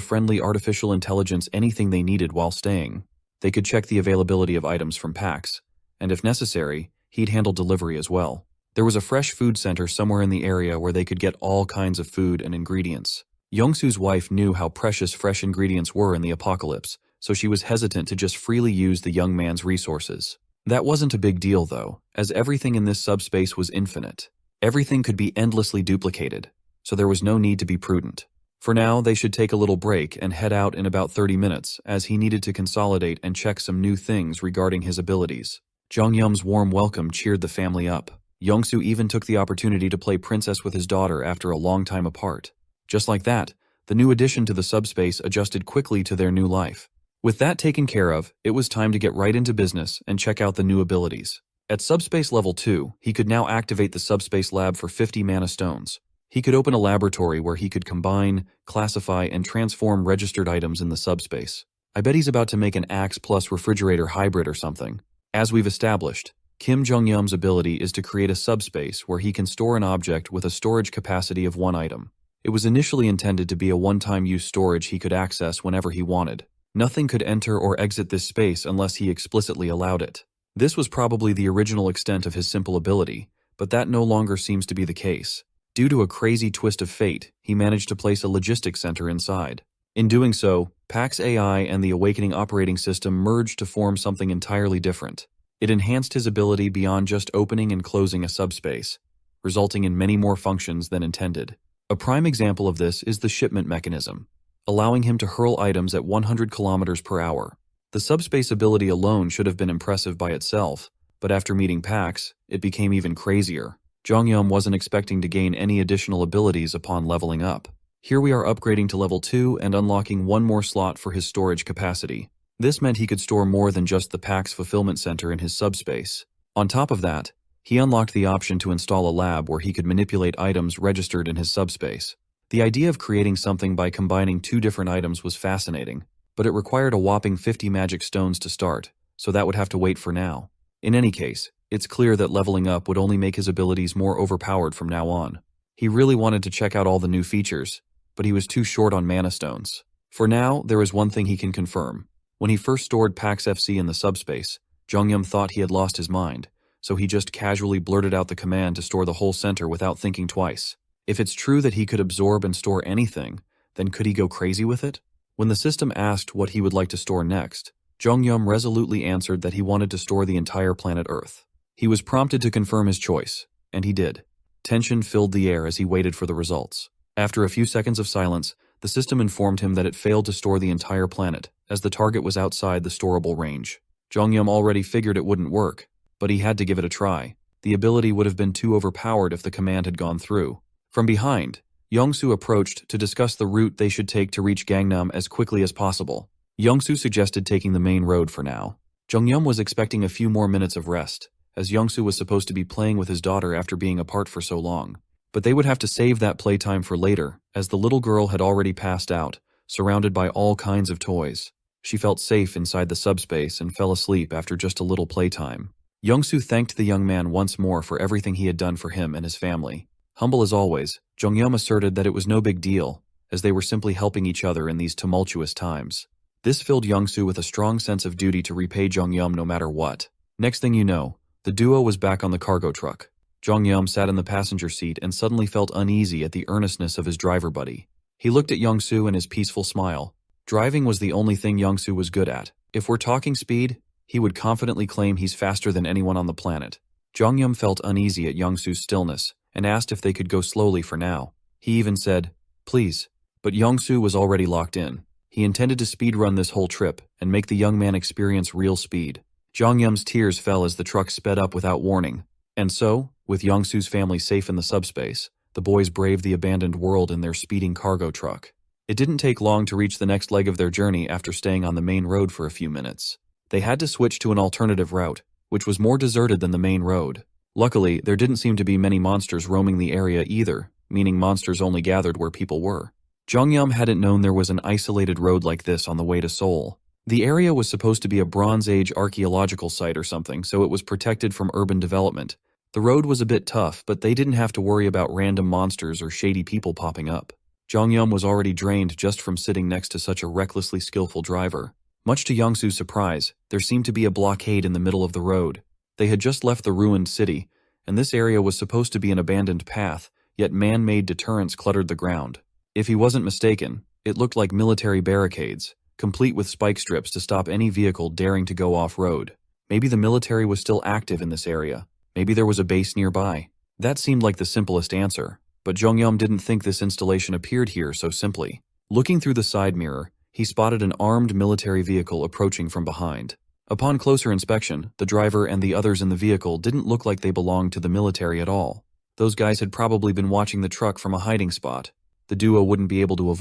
friendly artificial intelligence anything they needed while staying. They could check the availability of items from PAX, and if necessary, he'd handle delivery as well. There was a fresh food center somewhere in the area where they could get all kinds of food and ingredients. Yongsoo's wife knew how precious fresh ingredients were in the apocalypse, so she was hesitant to just freely use the young man's resources. That wasn't a big deal though, as everything in this subspace was infinite. Everything could be endlessly duplicated, so there was no need to be prudent. For now, they should take a little break and head out in about 30 minutes, as he needed to consolidate and check some new things regarding his abilities. Jongyum's warm welcome cheered the family up. Yongsoo even took the opportunity to play princess with his daughter after a long time apart. Just like that, the new addition to the subspace adjusted quickly to their new life. With that taken care of, it was time to get right into business and check out the new abilities. At subspace level 2, he could now activate the subspace lab for 50 mana stones. He could open a laboratory where he could combine, classify, and transform registered items in the subspace. I bet he's about to make an axe plus refrigerator hybrid or something. As we've established, Kim Jongyum's ability is to create a subspace where he can store an object with a storage capacity of 1 item. It was initially intended to be a one-time use storage he could access whenever he wanted. Nothing could enter or exit this space unless he explicitly allowed it. This was probably the original extent of his simple ability, but that no longer seems to be the case. Due to a crazy twist of fate, he managed to place a logistics center inside. In doing so, Pax's AI and the Awakening operating system merged to form something entirely different. It enhanced his ability beyond just opening and closing a subspace, resulting in many more functions than intended. A prime example of this is the shipment mechanism, allowing him to hurl items at 100 kilometers per hour. The subspace ability alone should have been impressive by itself, but after meeting Pax, it became even crazier. Jongyum wasn't expecting to gain any additional abilities upon leveling up. Here we are upgrading to level 2 and unlocking one more slot for his storage capacity. This meant he could store more than just the Pax fulfillment center in his subspace. On top of that, he unlocked the option to install a lab where he could manipulate items registered in his subspace. The idea of creating something by combining two different items was fascinating, but it required a whopping 50 magic stones to start, so that would have to wait for now. In any case, it's clear that leveling up would only make his abilities more overpowered from now on. He really wanted to check out all the new features, but he was too short on mana stones. For now, there is one thing he can confirm. When he first stored Pax FC in the subspace, Jongyum thought he had lost his mind, so he just casually blurted out the command to store the whole center without thinking twice. If it's true that he could absorb and store anything, then could he go crazy with it? When the system asked what he would like to store next, Jongyum resolutely answered that he wanted to store the entire planet Earth. He was prompted to confirm his choice, and he did. Tension filled the air as he waited for the results. After a few seconds of silence, the system informed him that it failed to store the entire planet, as the target was outside the storable range. Jongyum already figured it wouldn't work, but he had to give it a try. The ability would have been too overpowered if the command had gone through. From behind, Yongsoo approached to discuss the route they should take to reach Gangnam as quickly as possible. Yongsoo suggested taking the main road for now. Jongyum was expecting a few more minutes of rest, as Yongsoo was supposed to be playing with his daughter after being apart for so long. But they would have to save that playtime for later, as the little girl had already passed out, surrounded by all kinds of toys. She felt safe inside the subspace and fell asleep after just a little playtime. Yongsoo thanked the young man once more for everything he had done for him and his family. Humble as always, Jongyum asserted that it was no big deal, as they were simply helping each other in these tumultuous times. This filled Yongsoo with a strong sense of duty to repay Jongyum no matter what. Next thing you know, the duo was back on the cargo truck. Jongyum sat in the passenger seat and suddenly felt uneasy at the earnestness of his driver buddy. He looked at Yongsoo and his peaceful smile. Driving was the only thing Yongsoo was good at. If we're talking speed, he would confidently claim he's faster than anyone on the planet. Jongyum felt uneasy at Yongsoo's stillness and asked if they could go slowly for now. He even said, "Please." But Yongsoo was already locked in. He intended to speedrun this whole trip and make the young man experience real speed. Jongyum's tears fell as the truck sped up without warning. And so, with Yongsoo's family safe in the subspace, the boys braved the abandoned world in their speeding cargo truck. It didn't take long to reach the next leg of their journey after staying on the main road for a few minutes. They had to switch to an alternative route, which was more deserted than the main road. Luckily, there didn't seem to be many monsters roaming the area either, meaning monsters only gathered where people were. Jongyum hadn't known there was an isolated road like this on the way to Seoul. The area was supposed to be a Bronze Age archaeological site or something, so it was protected from urban development. The road was a bit tough, but they didn't have to worry about random monsters or shady people popping up. Jongyum was already drained just from sitting next to such a recklessly skillful driver. Much to Yongsoo's surprise, there seemed to be a blockade in the middle of the road. They had just left the ruined city, and this area was supposed to be an abandoned path, yet man-made deterrents cluttered the ground. If he wasn't mistaken, it looked like military barricades, complete with spike strips to stop any vehicle daring to go off-road. Maybe the military was still active in this area. Maybe there was a base nearby. That seemed like the simplest answer, but Jongyum didn't think this installation appeared here so simply. Looking through the side mirror, he spotted an armed military vehicle approaching from behind. Upon closer inspection, the driver and the others in the vehicle didn't look like they belonged to the military at all. Those guys had probably been watching the truck from a hiding spot. The duo wouldn't be able to avoid